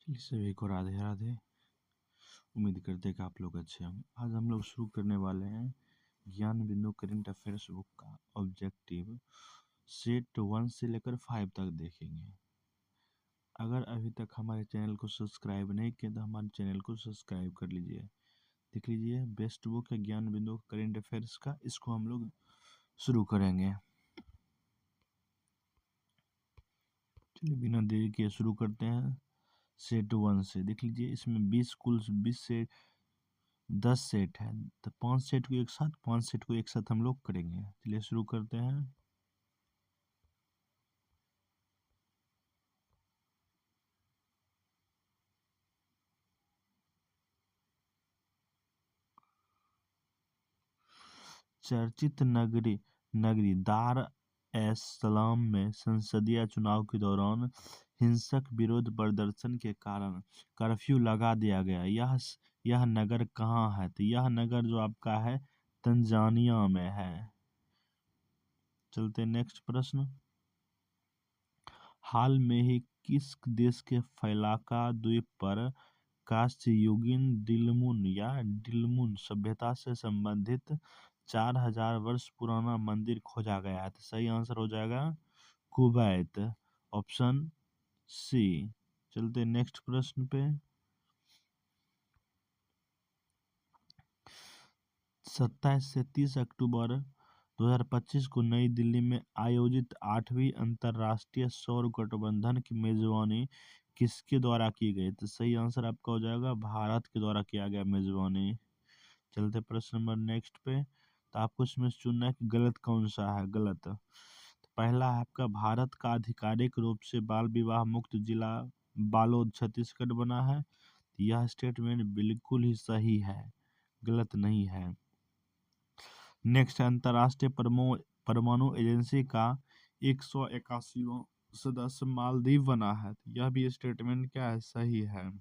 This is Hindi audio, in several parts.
चलिए सभी को राधे राधे। उम्मीद करते हैं कि आप लोग अच्छे होंगे। आज हम लोग शुरू करने वाले हैं ज्ञान बिंदु करंट अफेयर्स बुक का ऑब्जेक्टिव सेट 1 से लेकर 5 तक देखेंगे। अगर अभी तक हमारे चैनल को सब्सक्राइब नहीं किया तो हमारे चैनल को सब्सक्राइब कर लीजिए। देख लीजिए, बेस्ट बुक है ज्ञान बिंदु करंट अफेयर्स का। इसको हम लोग शुरू करेंगे। चलिए बिना देरी के शुरू करते हैं सेट 1 से। देख लीजिए, इसमें 20 कुल 20 से 10 सेट है, तो 5 सेट को एक साथ हम लोग करेंगे। चलिए शुरू करते हैं। चर्चित नगरी नगरी दार एस सलाम में संसदीय चुनाव के दौरान हिंसक विरोध प्रदर्शन के कारण कर्फ्यू लगा दिया गया। यह नगर कहाँ है? तो यह नगर जो आपका है तंजानिया में है। चलते नेक्स्ट प्रश्न। हाल में ही किस देश के फैलाका द्वीप पर कास्ययुगीन डिलमुन सभ्यता से संबंधित 4000 वर्ष पुराना मंदिर खोजा गया है? तो सही आंसर हो जाएगा कुवैत, ऑप्शन सी। चलते नेक्स्ट प्रश्न पे। 27 से 30 अक्टूबर 2025 को नई दिल्ली में आयोजित 8वीं अंतर्राष्ट्रीय सौर गठबंधन की मेजबानी किसके द्वारा की गई? तो सही आंसर आपका हो जाएगा भारत के द्वारा किया गया मेजबानी। चलते प्रश्न नंबर नेक्स्ट पे। तो आपको इसमें चुनना है कि गलत कौन सा है। गलत तो पहला है आपका, भारत का आधिकारिक रूप से बाल विवाह मुक्त जिला बालोद छत्तीसगढ़ बना है। यह स्टेटमेंट बिल्कुल ही सही है, गलत नहीं है। नेक्स्ट, अंतर्राष्ट्रीय परमाणु एजेंसी का 181वां सदस्य मालदीव बना है। यह भी स्टेटमेंट क्या है? सही है।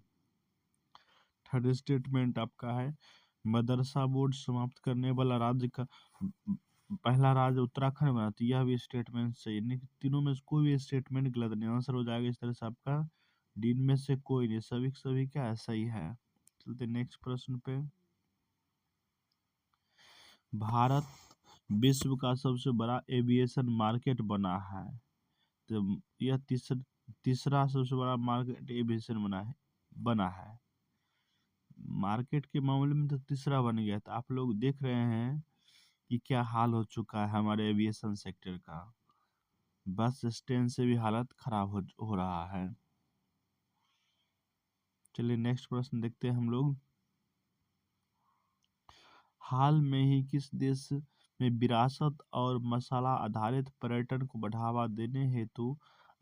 थर्ड स्टेटमेंट आपका है, मदरसा बोर्ड समाप्त करने वाला राज्य का पहला राज्य उत्तराखंड बना। तो यह भी स्टेटमेंट सही नहीं। तीनों में से कोई भी स्टेटमेंट गलत नहीं। आंसर हो जाएगा इस तरह से आपका डी में से कोई नहीं, सभी सभी क्या है? सही है। चलते नेक्स्ट प्रश्न पे। भारत विश्व का सबसे बड़ा एविएशन मार्केट बना है। तो यह तीसरा सबसे बड़ा मार्केट एविएशन बना है। मार्केट के मामले में तो तीसरा बन गया। तो आप लोग देख रहे हैं कि क्या हाल हो चुका है हमारे एविएशन सेक्टर का। बस स्टैंड से भी हालत खराब हो रहा है। चलिए नेक्स्ट प्रश्न देखते हैं हम लोग। हाल में ही किस देश में विरासत और मसाला आधारित पर्यटन को बढ़ावा देने हेतु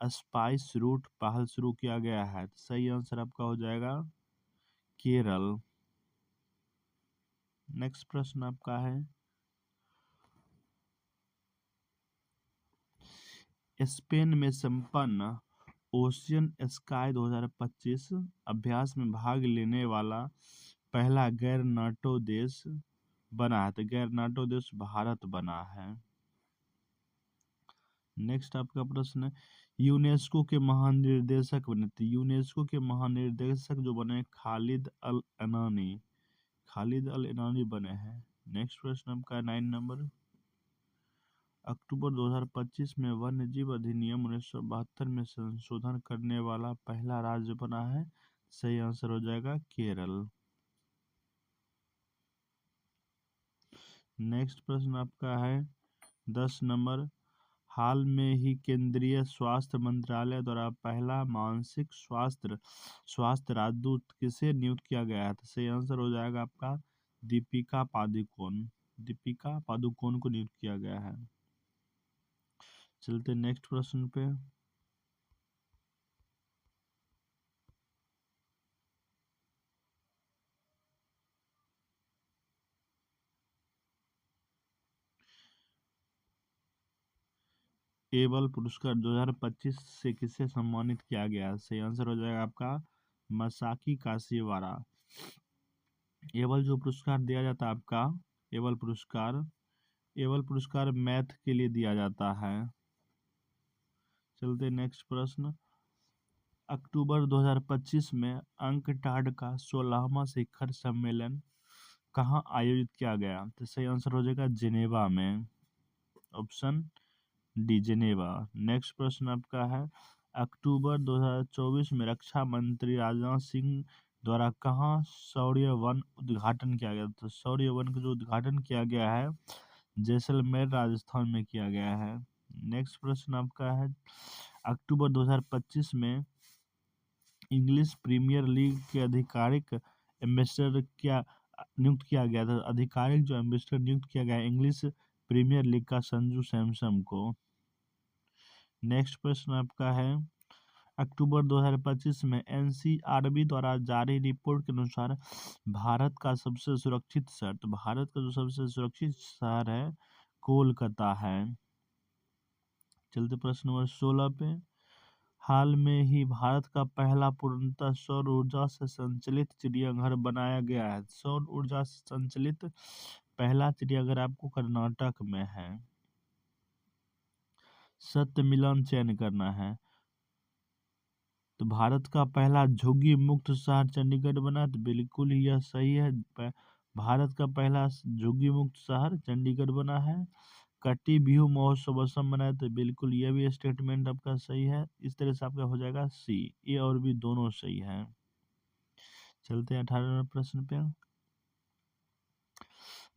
स्पाइस रूट पहल शुरू किया गया है? सही आंसर आपका हो जाएगा केरल। नेक्स्ट प्रश्न आपका है, स्पेन में संपन्न ओशियन स्काई 2025 अभ्यास में भाग लेने वाला पहला गैर नाटो देश बना है। तो गैर नाटो देश भारत बना है। नेक्स्ट आपका प्रश्न है, यूनेस्को के महानिर्देशक बने। तो यूनेस्को के महानिर्देशक जो बने खालिद अल इनानी बने हैं। नेक्स्ट प्रश्न आपका 9 नंबर। अक्टूबर 2025 में वन्य जीव अधिनियम 1972 में संशोधन करने वाला पहला राज्य बना है। सही आंसर हो जाएगा केरल। नेक्स्ट प्रश्न आपका है 10 नंबर। हाल में ही केंद्रीय स्वास्थ्य मंत्रालय द्वारा पहला मानसिक स्वास्थ्य राजदूत किसे नियुक्त किया गया है? तो सही आंसर हो जाएगा आपका दीपिका पादुकोण को नियुक्त किया गया है। चलते नेक्स्ट प्रश्न पे। एबल पुरस्कार 2025 से किसे सम्मानित किया गया? सही आंसर हो जाएगा आपका मसाकी काशीवारा। एबल जो पुरस्कार दिया जाता है आपका, एबल पुरस्कार मैथ के लिए दिया जाता है। चलते नेक्स्ट प्रश्न। अक्टूबर 2025 में अंकटाड का 16वां शिखर सम्मेलन कहाँ आयोजित किया गया? तो सही आंसर हो जाएगा जिनेवा में, ऑप्शन डी जिनेवा। नेक्स्ट प्रश्न आपका है, अक्टूबर 2024 में रक्षा मंत्री राजनाथ सिंह द्वारा कहाँ शौर्य वन उद्घाटन किया गया? तो शौर्य वन का जो उद्घाटन किया गया है जैसलमेर राजस्थान में किया गया है। नेक्स्ट प्रश्न आपका है, अक्टूबर 2025 में इंग्लिश प्रीमियर लीग के आधिकारिक एम्बेसडर क्या नियुक्त किया गया था? आधिकारिक जो एम्बेसडर नियुक्त किया गया है इंग्लिश प्रीमियर लीग का संजू सैमसन को। नेक्स्ट प्रश्न आपका है, अक्टूबर 2025 में एनसीआरबी द्वारा जारी रिपोर्ट के अनुसार भारत का सबसे सुरक्षित शहर, तो भारत का जो सबसे सुरक्षित शहर है कोलकाता है। चलते प्रश्न नंबर 16 पे, हाल में ही भारत का पहला पूर्णतः सौर ऊर्जा से संचालित चिड़ियाघर बनाया गया है। सौर ऊर्जा से संचालित पहला चिड़ियाघर आपको कर्नाटक में है। सत्य मिलन चयन करना है। तो भारत का पहला झुग्गी मुक्त शहर चंडीगढ़ बना, तो बिल्कुल ही यह सही है। भारत का पहला झुग्गी मुक्त शहर चंडीगढ़ बना है। कटी बिहू महोत्सव असम बनाया, तो बिल्कुल यह भी स्टेटमेंट आपका सही है। इस तरह से आपका हो जाएगा सी, ए और बी दोनों सही है। चलते हैं 18वें प्रश्न पे,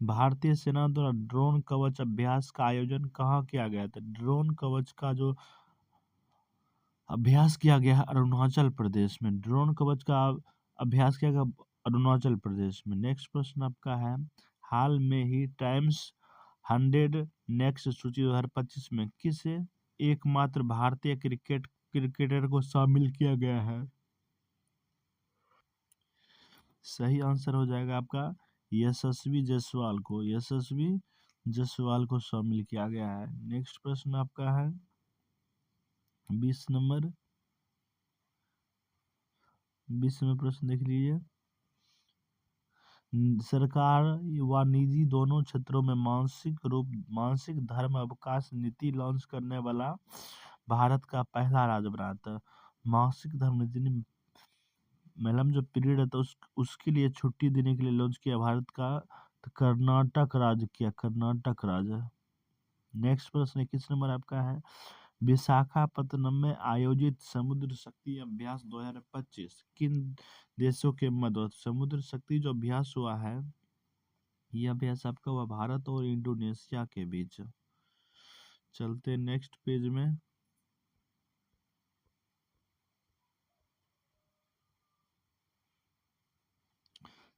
भारतीय सेना द्वारा ड्रोन कवच अभ्यास का आयोजन कहाँ किया गया था? ड्रोन कवच का जो अभ्यास किया गया है अरुणाचल प्रदेश में। ड्रोन कवच का अभ्यास किया गया अरुणाचल प्रदेश में। नेक्स्ट प्रश्न आपका है, हाल में ही टाइम्स 100 नेक्स्ट सूची 2025 में किस एकमात्र भारतीय क्रिकेटर को शामिल किया गया है? सही आंसर हो जाएगा आपका यशस्वी जायसवाल को, यशस्वी जायसवाल को शामिल किया गया है। नेक्स्ट प्रश्न आपका है 20 नंबर, 20वें प्रश्न देख लीजिए, सरकार व निजी दोनों क्षेत्रों में मासिक धर्म अवकाश नीति लॉन्च करने वाला भारत का पहला राज्य बना था। मासिक धर्म नीति मतलब जो पीरियड है तो उसके लिए छुट्टी देने के लिए लॉन्च किया भारत का, तो कर्नाटक राज्य किया, कर्नाटक राज्य। नेक्स्ट प्रश्न 21 नंबर आपका है, विशाखापत्तनम में आयोजित समुद्र शक्ति अभ्यास 2025 किन देशों के मध्य? समुद्र शक्ति जो अभ्यास हुआ है यह अभ्यास आपका हुआ भारत और इंडोनेशिया के बीच। चलते नेक्स्ट पेज में,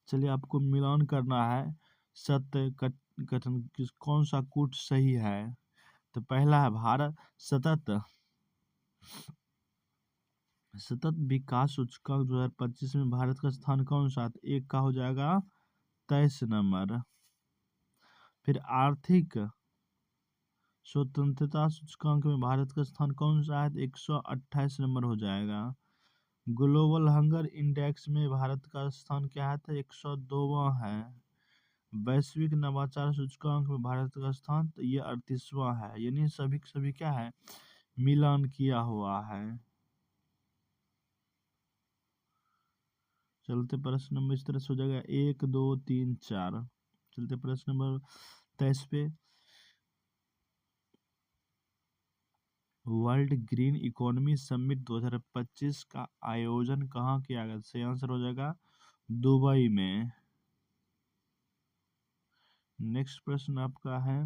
चलिए आपको मिलान करना है सत्य कथन किस कौन सा कूट सही है। तो पहला है भारत सतत सतत विकास सूचकांक 2025 में भारत का स्थान कौन सा? एक का हो जाएगा 23 नंबर। फिर आर्थिक स्वतंत्रता सूचकांक में भारत का स्थान कौन सा है? 128 नंबर हो जाएगा। ग्लोबल हंगर इंडेक्स में भारत का स्थान क्या है? तो 102वां है। वैश्विक नवाचार सूचकांक में भारत का स्थान, तो ये 38वां है। यानी सभी क्या है, मिलान किया हुआ है। चलते प्रश्न नंबर इस तरह से हो जाएगा 1 2 3 4। चलते प्रश्न नंबर 23 पे, वर्ल्ड ग्रीन इकोनॉमी समिट 2025 का आयोजन कहाँ किया गया? सही आंसर हो जाएगा दुबई में। नेक्स्ट प्रश्न आपका है,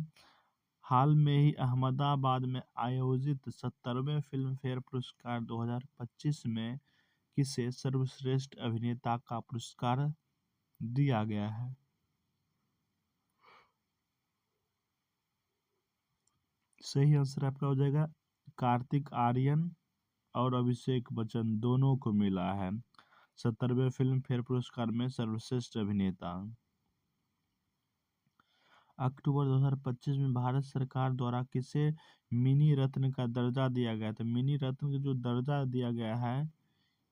हाल में ही अहमदाबाद में आयोजित 70वें फिल्म फेयर पुरस्कार 2025 में किसे सर्वश्रेष्ठ अभिनेता का पुरस्कार दिया गया है? सही आंसर आपका हो जाएगा कार्तिक आर्यन और अभिषेक बच्चन दोनों को मिला है 70वें फिल्म फेयर पुरस्कार में सर्वश्रेष्ठ अभिनेता। अक्टूबर 2025 में भारत सरकार द्वारा किसे मिनी रत्न का दर्जा दिया गया था? मिनी रत्न का जो दर्जा दिया गया है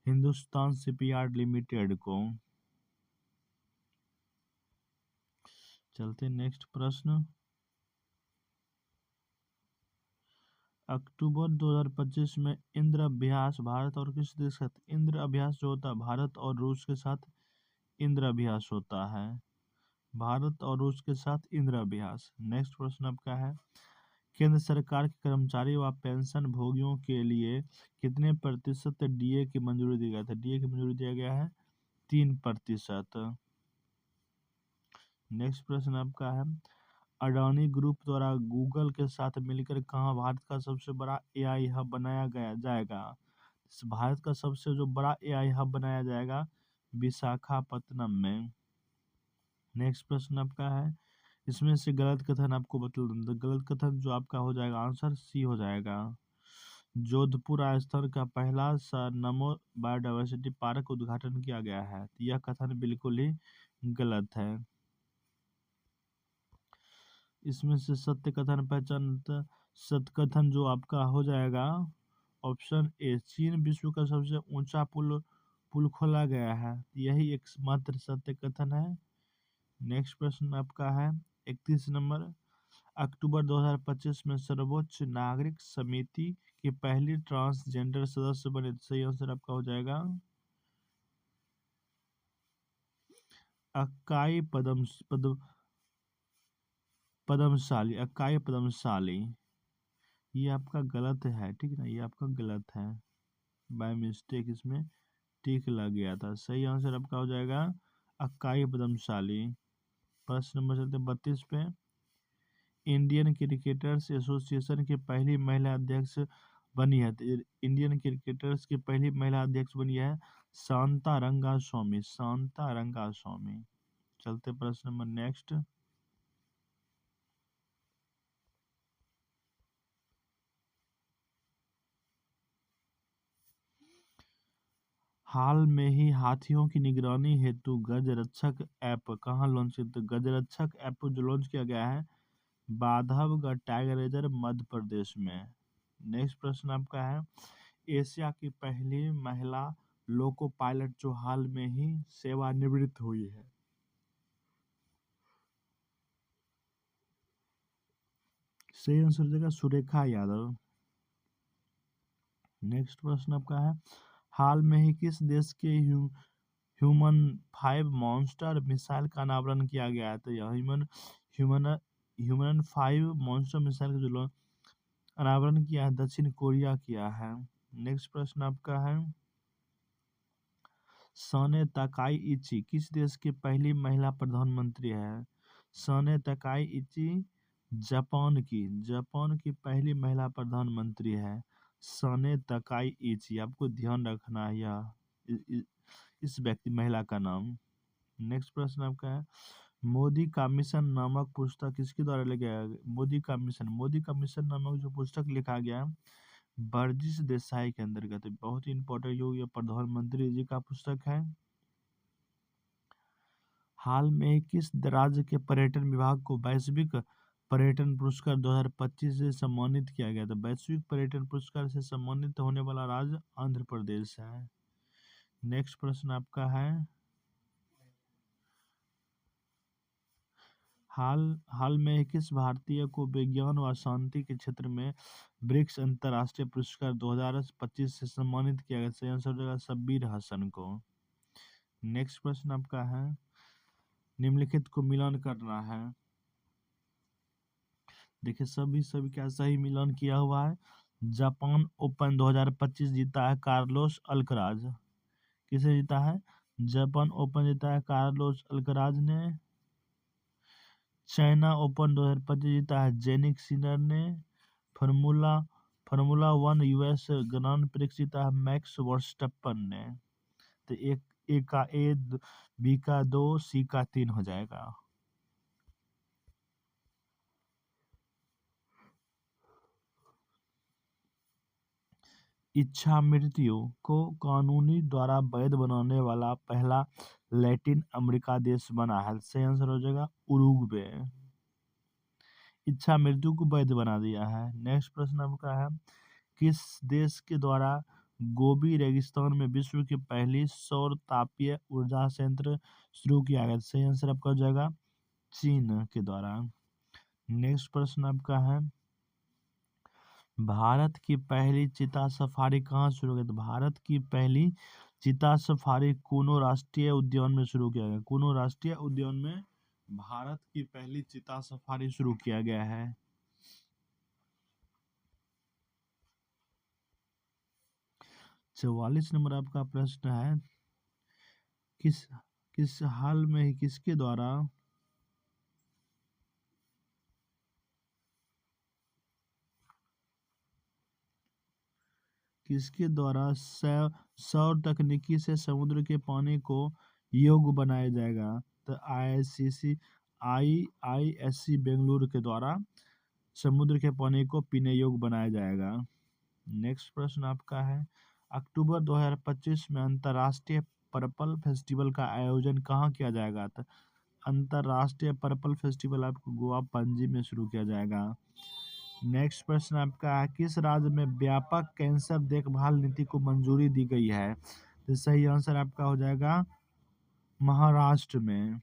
हिंदुस्तान शिपयार्ड लिमिटेड को। चलते नेक्स्ट प्रश्न, अक्टूबर 2025 में इंद्र अभ्यास भारत और किस देश के साथ? इंद्र अभ्यास जो होता है भारत और रूस के साथ इंद्र अभ्यास होता है। भारत और रूस के साथ इंद्र अभ्यास। नेक्स्ट प्रश्न आपका है, केंद्र सरकार के कर्मचारी व पेंशन भोगियों के लिए कितने प्रतिशत डीए की मंजूरी दी गया था? डीए की मंजूरी दिया गया है 3%। नेक्स्ट प्रश्न आपका है, अडानी ग्रुप द्वारा गूगल के साथ मिलकर कहाँ भारत का सबसे बड़ा एआई हब बनाया गया जाएगा? भारत का सबसे जो बड़ा एआई हब बनाया जाएगा विशाखापत्तनम में। नेक्स्ट प्रश्न आपका है, इसमें से गलत कथन आपको बता दूं तो गलत कथन जो आपका हो जाएगा आंसर सी हो जाएगा। जोधपुर राजस्थान का पहला सा नमो बायोडायवर्सिटी पार्क उद्घाटन किया गया है। यह कथन बिल्कुल ही गलत है। इसमें से सत्य कथन पहचान सत्य कथन जो आपका हो जाएगा ऑप्शन ए, चीन विश्व का सबसे ऊंचा पुल पुल खोला गया है। यही एकमात्र सत्य कथन है। नेक्स्ट प्रश्न आपका है 31 नंबर, अक्टूबर 2025 में सर्वोच्च नागरिक समिति की पहली ट्रांसजेंडर सदस्य बने। सही आंसर आपका हो जाएगा अक्काई पदमशाली, अक्काई पदमशाली। ये आपका गलत है, ठीक है ना, ये आपका गलत है, बाय मिस्टेक इसमें टिक लग गया था। सही आंसर आपका हो जाएगा अक्काई पदमशाली। प्रश्न नंबर चलते 32 पे, इंडियन क्रिकेटर्स एसोसिएशन की पहली महिला अध्यक्ष बनी है। तो इंडियन क्रिकेटर्स की पहली महिला अध्यक्ष बनी है शांता रंगा स्वामी, शांता रंगा स्वामी। चलते प्रश्न नंबर नेक्स्ट, हाल में ही हाथियों की निगरानी हेतु गजरक्षक ऐप कहाँ लॉन्च किया? तो गजरक्षक ऐप जो लॉन्च किया गया है बांधवगढ़ टाइगर रिजर्व मध्य प्रदेश में। नेक्स्ट प्रश्न आपका है, एशिया की पहली महिला लोको पायलट जो हाल में ही सेवानिवृत्त हुई है। सही आंसर हो जाएगा सुरेखा यादव। नेक्स्ट प्रश्न आपका है, हाल में ही किस देश के ह्यूमन 5 मॉन्स्टर मिसाइल का अनावरण किया गया है? तो यह ह्यूमन ह्यूमन 5 मॉन्स्टर मिसाइल का जो अनावरण किया है दक्षिण कोरिया किया है। नेक्स्ट प्रश्न आपका है, साने ताकाईची किस देश की पहली महिला प्रधानमंत्री है? साने ताकाईची जापान की पहली महिला प्रधानमंत्री है साने ताकाईची। आपको ध्यान रखना है यह इस व्यक्ति महिला का नाम। नेक्स्ट प्रश्न आपका है, मोदी का मिशन नामक पुस्तक किसके द्वारा लिखा गया? मोदी का मिशन नामक जो पुस्तक लिखा गया बर्जिस देसाई के अंतर्गत, बहुत ही इंपॉर्टेंट जो ये प्रधानमंत्री जी का पुस्तक है। हाल में किस राज्य के पर्यटन विभाग को वैश्विक पर्यटन पुरस्कार 2025 से सम्मानित किया गया था? वैश्विक पर्यटन पुरस्कार से सम्मानित होने वाला राज्य आंध्र प्रदेश है। नेक्स्ट प्रश्न आपका है, हाल में किस भारतीय को विज्ञान व शांति के क्षेत्र में ब्रिक्स अंतर्राष्ट्रीय पुरस्कार 2025 से सम्मानित किया गया? सही आंसर हो जाएगा शब्बीर हसन को। नेक्स्ट प्रश्न आपका है, निम्नलिखित को मिलान करना है। देखिए सभी क्या सही मिलान किया हुआ है। जापान ओपन 2025 जीता है कार्लोस अल्कराज। किसे जीता है? जापान ओपन जीता है कार्लोस अल्कराज ने। चाइना ओपन 2025 जीता है जेनिक सिनर ने। Formula formula 1 US grand prix जीता है मैक्स वर्स्टप्पन ने। तो ए का ए, बी का 2, सी का 3 हो जाएगा। इच्छा मृत्यु को कानूनी द्वारा वैध बनाने वाला पहला लैटिन अमेरिका देश बना है। सही आंसर हो जाएगा उरुग्वे। इच्छा मृत्यु को वैध बना दिया है। नेक्स्ट प्रश्न आपका है, किस देश के द्वारा गोबी रेगिस्तान में विश्व की पहली सौर तापीय ऊर्जा संयंत्र शुरू किया गया? सही आंसर आपका हो जाएगा चीन के द्वारा। नेक्स्ट प्रश्न आपका है, भारत की पहली चीता सफारी कहाँ शुरू की? तो भारत की पहली चीता सफारी कूनो राष्ट्रीय उद्यान में शुरू किया गया। कूनो राष्ट्रीय उद्यान में भारत की पहली चीता सफारी शुरू किया गया है। 44 नंबर आपका प्रश्न है, किस किस हाल में ही किसके द्वारा सौर तकनीकी से समुद्र के पानी को योग्य बनाया जाएगा? तो आईआईएससी बेंगलुरु के द्वारा समुद्र के पानी को पीने योग्य बनाया जाएगा। नेक्स्ट प्रश्न आपका है, अक्टूबर 2025 में अंतर्राष्ट्रीय पर्पल फेस्टिवल का आयोजन कहाँ किया जाएगा? तो अंतर्राष्ट्रीय पर्पल फेस्टिवल आपको गोवा पणजी में शुरू किया जाएगा। नेक्स्ट प्रश्न आपका है, किस राज्य में व्यापक कैंसर देखभाल नीति को मंजूरी दी गई है? तो सही आंसर आपका हो जाएगा महाराष्ट्र में।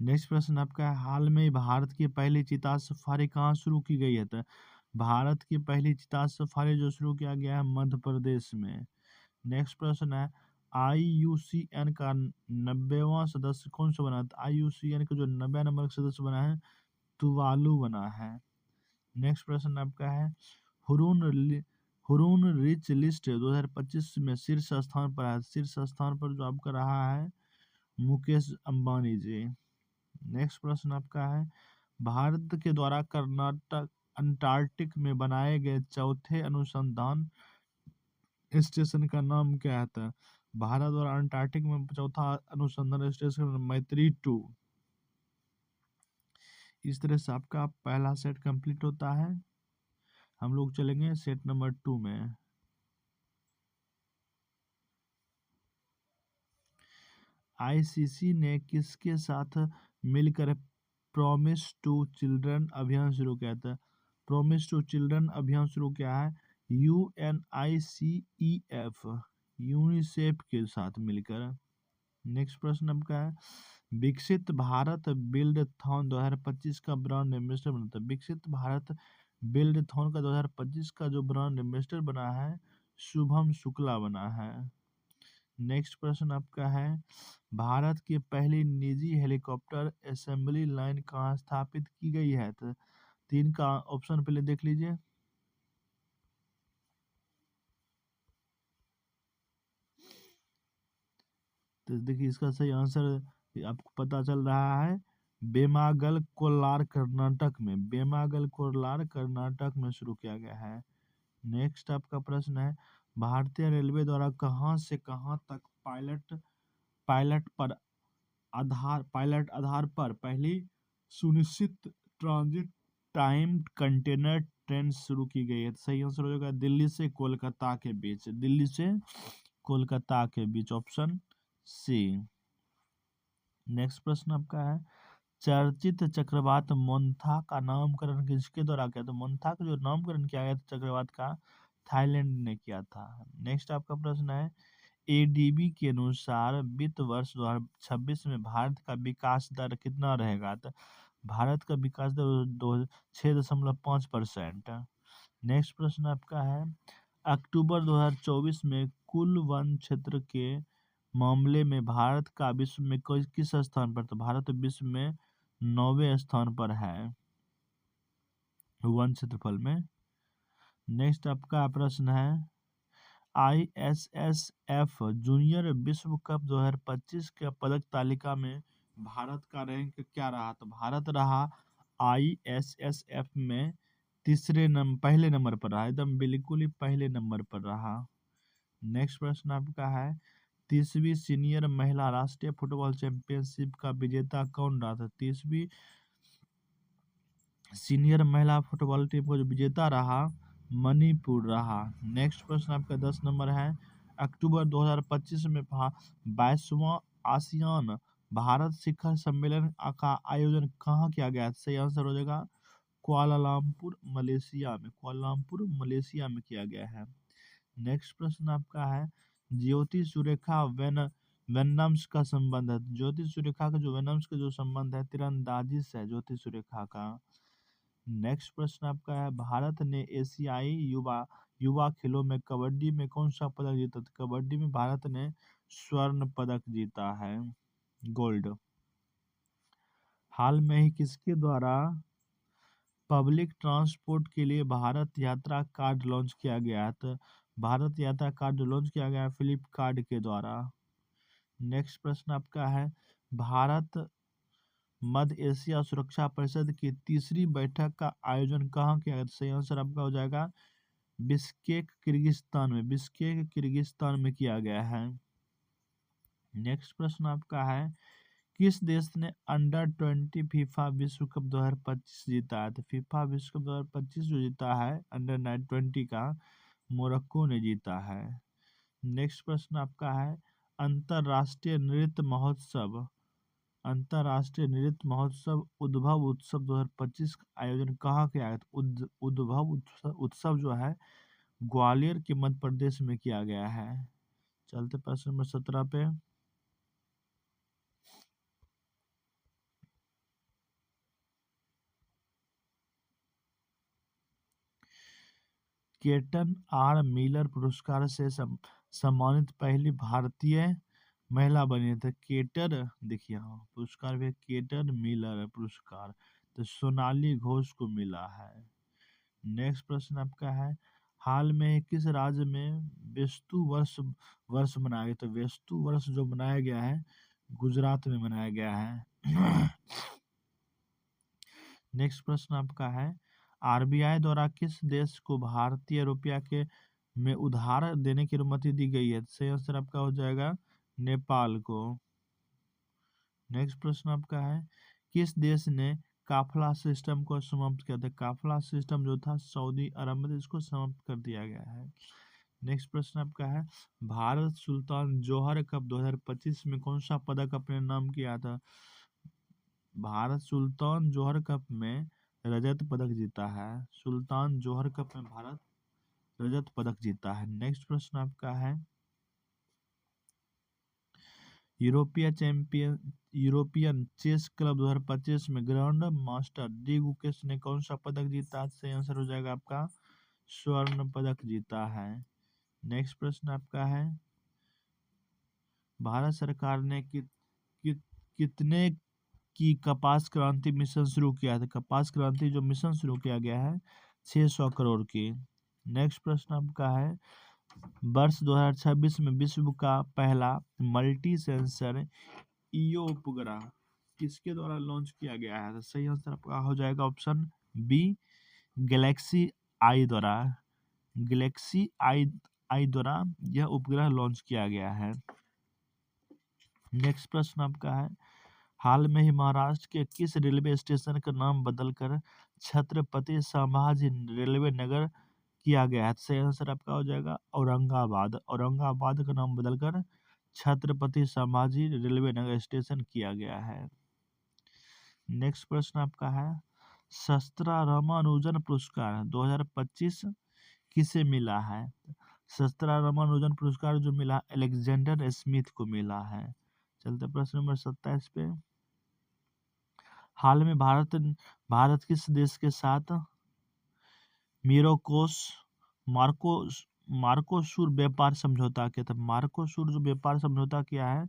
नेक्स्ट प्रश्न आपका है, हाल में ही भारत की पहली चीता सफारी कहाँ शुरू की गई है? तो भारत की पहली चीता सफारी जो शुरू किया गया है मध्य प्रदेश में। नेक्स्ट प्रश्न है, आईयूसीएन का 90वां सदस्य कौन सा बना? आईयूसीएन का जो 90 नंबर का सदस्य बना है तुवालू बना है। नेक्स्ट प्रश्न आपका है, हुरून रिच लिस्ट 2025 में शीर्ष स्थान पर है। शीर्ष स्थान पर जो आपका रहा है मुकेश अंबानी जी। नेक्स्ट प्रश्न आपका है, भारत के द्वारा कर्नाटक अंटार्कटिक में बनाए गए चौथे अनुसंधान स्टेशन का नाम क्या है? था भारत और अंटार्कटिक में चौथा अनुसंधान स्टेशन मैत्री 2। इस तरह से आपका पहला सेट कंप्लीट होता है। हम लोग चलेंगे सेट नंबर 2 में। आईसीसी ने किसके साथ मिलकर प्रॉमिस टू चिल्ड्रन अभियान शुरू किया था? प्रॉमिस टू चिल्ड्रन अभियान शुरू किया है यूएनआईसीईएफ यूनिसेफ के साथ मिलकर। नेक्स्ट प्रश्न आपका है, विकसित भारत बिल्डथॉन 2025 का ब्रांड एम्बेसडर बना था। विकसित भारत बिल्डथॉन का 2025 का जो ब्रांड एम्बेसडर बना है शुभम शुक्ला बना है। नेक्स्ट प्रश्न आपका है, भारत की पहली निजी हेलीकॉप्टर असेंबली लाइन कहाँ स्थापित की गई है? तो 3 का ऑप्शन पहले देख लीजिए। तो देखिए इसका सही आंसर आपको पता चल रहा है बेमागल कोलार कर्नाटक में। बेमागल कोलार कर्नाटक में शुरू किया गया है। नेक्स्ट आपका प्रश्न है, भारतीय रेलवे द्वारा कहाँ से कहाँ तक पायलट पर पायलट आधार पर पहली सुनिश्चित ट्रांजिट टाइम कंटेनर ट्रेन शुरू की गई है? तो सही आंसर हो जाएगा दिल्ली से कोलकाता के बीच। दिल्ली से कोलकाता के बीच, ऑप्शन सी। नेक्स्ट प्रश्न आपका है, चर्चित चक्रवात मोन्था का नामकरण किसके द्वारा किया? तो मोन्था का जो नामकरण किया गया था चक्रवात का, थाईलैंड ने किया था। नेक्स्ट आपका प्रश्न है, एडीबी के अनुसार वित्त वर्ष 2026 में भारत का विकास दर कितना रहेगा? तो भारत का विकास दर 6.5%। नेक्स्ट प्रश्न आपका है, अक्टूबर 2024 में कुल वन क्षेत्र के मामले में भारत का विश्व में किस स्थान पर? तो भारत विश्व में 9वें स्थान पर है वन क्षेत्रफल में। नेक्स्ट आपका प्रश्न है, आईएसएसएफ जूनियर विश्व कप 2025 के पदक तालिका में भारत का रैंक क्या रहा? तो भारत रहा आईएसएसएफ में पहले नंबर पर रहा, एकदम बिल्कुल ही पहले नंबर पर रहा। नेक्स्ट प्रश्न आपका है, 30वीं सीनियर महिला राष्ट्रीय फुटबॉल चैंपियनशिप का विजेता कौन रहा था? 30वीं सीनियर महिला फुटबॉल टीम को जो विजेता रहा मणिपुर रहा। नेक्स्ट प्रश्न आपका 10 नंबर है, अक्टूबर 2025 में 22वां आसियान भारत शिखर सम्मेलन का आयोजन कहाँ किया गया? सही आंसर हो जाएगा कुआलालंपुर मलेशिया में किया गया है। नेक्स्ट प्रश्न आपका है, ज्योति सुरेखा वेनम्स का संबंध है। ज्योति सुरेखा का जो वेनम्स का जो संबंध है तीरंदाजी से है ज्योति सुरेखा का। नेक्स्ट प्रश्न आपका है, भारत ने एशियाई युवा युवा खेलों में कबड्डी में कौन सा पदक जीता? तो कबड्डी में भारत ने स्वर्ण पदक जीता है, गोल्ड। हाल में ही किसके द्वारा पब्लिक ट्रांसपोर्ट के लिए भारत यात्रा कार्ड लॉन्च किया गया है? तो भारत यात्रा कार्ड जो लॉन्च किया गया है फ्लिपकार्ट के द्वारा। नेक्स्ट प्रश्न आपका है, भारत मध्य एशिया सुरक्षा परिषद की तीसरी बैठक का आयोजन कहाँ किया गया? तो सही आंसर आपका हो जाएगा बिश्केक किर्गिस्तान में, बिश्केक किर्गिस्तान में किया गया है। नेक्स्ट प्रश्न आपका है, किस देश ने अंडर 20 फीफा विश्व कप 2025 जीता है? तो फीफा विश्व कप 2025 जो जीता है अंडर 20 का, मोरक्को ने जीता है। नेक्स्ट प्रश्न आपका है, अंतर्राष्ट्रीय नृत्य महोत्सव अंतर्राष्ट्रीय नृत्य महोत्सव उद्भव उत्सव 2025 का आयोजन कहाँ किया गया? तो उद्भव उत्सव जो है ग्वालियर के मध्य प्रदेश में किया गया है। चलते प्रश्न नंबर 17 पे। केटन आर मिलर पुरस्कार से सम्मानित पहली भारतीय महिला बनी थी। केटर देखिए, हाँ पुरस्कार भी केटर मिलर पुरस्कार, तो सोनाली घोष को मिला है। नेक्स्ट प्रश्न आपका है, हाल में किस राज्य में बेस्तु वर्ष वर्ष मनाया गया? तो बेस्तु वर्ष जो मनाया गया है गुजरात में मनाया गया है। नेक्स्ट प्रश्न आपका है, आरबीआई द्वारा किस देश को भारतीय रुपया के में उधार देने की अनुमति दी गई है? सही आंसर आपका हो जाएगा नेपाल को। नेक्स्ट प्रश्न आपका है, किस देश ने काफला सिस्टम को समाप्त किया था? काफला सिस्टम जो था सऊदी अरब में, इसको समाप्त कर दिया गया है। नेक्स्ट प्रश्न आपका है, भारत सुल्तान जौहर कप 2025 में कौन सा पदक अपने नाम किया था? भारत सुल्तान जौहर कप में रजत पदक जीता है। सुल्तान जौहर कप में भारत रजत पदक जीता है। नेक्स्ट प्रश्न आपका है, यूरोपियन चेस क्लब 2025 में ग्रैंड मास्टर डी गुकेश ने कौन सा पदक जीता? सही आंसर हो जाएगा आपका स्वर्ण पदक जीता है। नेक्स्ट प्रश्न आपका है, भारत सरकार ने कितने की कपास क्रांति मिशन शुरू किया था? कपास क्रांति जो मिशन शुरू किया गया है 600 करोड़ की। नेक्स्ट प्रश्न आपका है, वर्ष 2026 में विश्व का पहला मल्टी सेंसर ईओ उपग्रह किसके द्वारा लॉन्च किया गया है? तो सही आंसर आपका हो जाएगा ऑप्शन बी, गैलेक्सी आई द्वारा। गैलेक्सी आई द्वारा यह उपग्रह लॉन्च किया गया है। नेक्स्ट प्रश्न आपका है, हाल में ही महाराष्ट्र के किस रेलवे स्टेशन का नाम बदलकर छत्रपति संभाजी रेलवे नगर किया गया है? सही आंसर आपका हो जाएगा औरंगाबाद। औरंगाबाद का नाम बदलकर छत्रपति संभाजी रेलवे नगर स्टेशन किया गया है। नेक्स्ट प्रश्न आपका है, शस्त्रा रामानुजन पुरस्कार 2025 किसे मिला है? शस्त्रा रामानुजन पुरस्कार जो मिला अलेक्जेंडर स्मिथ को मिला है। चलते प्रश्न नंबर 27 पे। हाल में भारत किस देश के साथ मीरोकोस मार्को मार्कोसूर व्यापार समझौता किया था? मार्कोसूर जो व्यापार समझौता किया है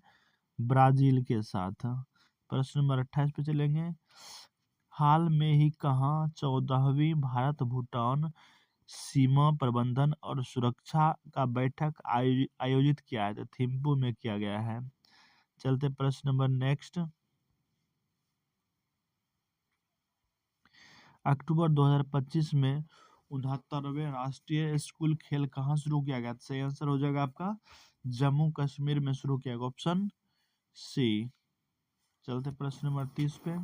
ब्राजील के साथ। प्रश्न नंबर 28 पे चलेंगे, हाल में ही कहाँ 14वीं भारत भूटान सीमा प्रबंधन और सुरक्षा का बैठक आयोजित किया है? तो थिम्पू में किया गया है। चलते प्रश्न नंबर नेक्स्ट, अक्टूबर 2025 में 69वें राष्ट्रीय स्कूल खेल कहाँ शुरू किया गया? सही आंसर हो जाएगा आपका जम्मू कश्मीर में शुरू किया गया, ऑप्शन सी। चलते प्रश्न नंबर 30 पे।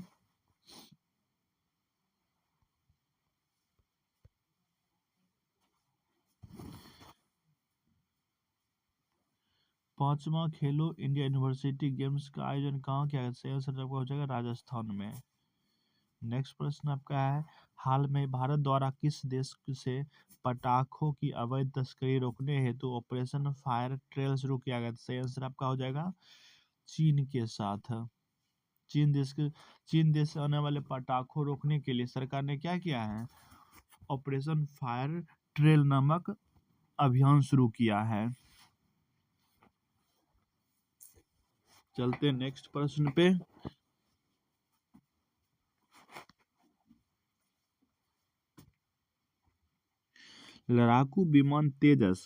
पांचवा खेलो इंडिया यूनिवर्सिटी गेम्स का आयोजन कहाँ किया गया? सही आंसर आपका हो जाएगा राजस्थान में। नेक्स्ट प्रश्न आपका है, हाल में भारत द्वारा किस देश से पटाखों की अवैध तस्करी रोकने हेतु ऑपरेशन फायर ट्रेल शुरू किया गया? सही आंसर आपका हो जाएगा चीन के साथ। चीन देश से आने वाले पटाखों रोकने के लिए सरकार ने क्या किया है? ऑपरेशन फायर ट्रेल नामक अभियान शुरू किया है। चलते हैं नेक्स्ट प्रश्न पे। लड़ाकू विमान तेजस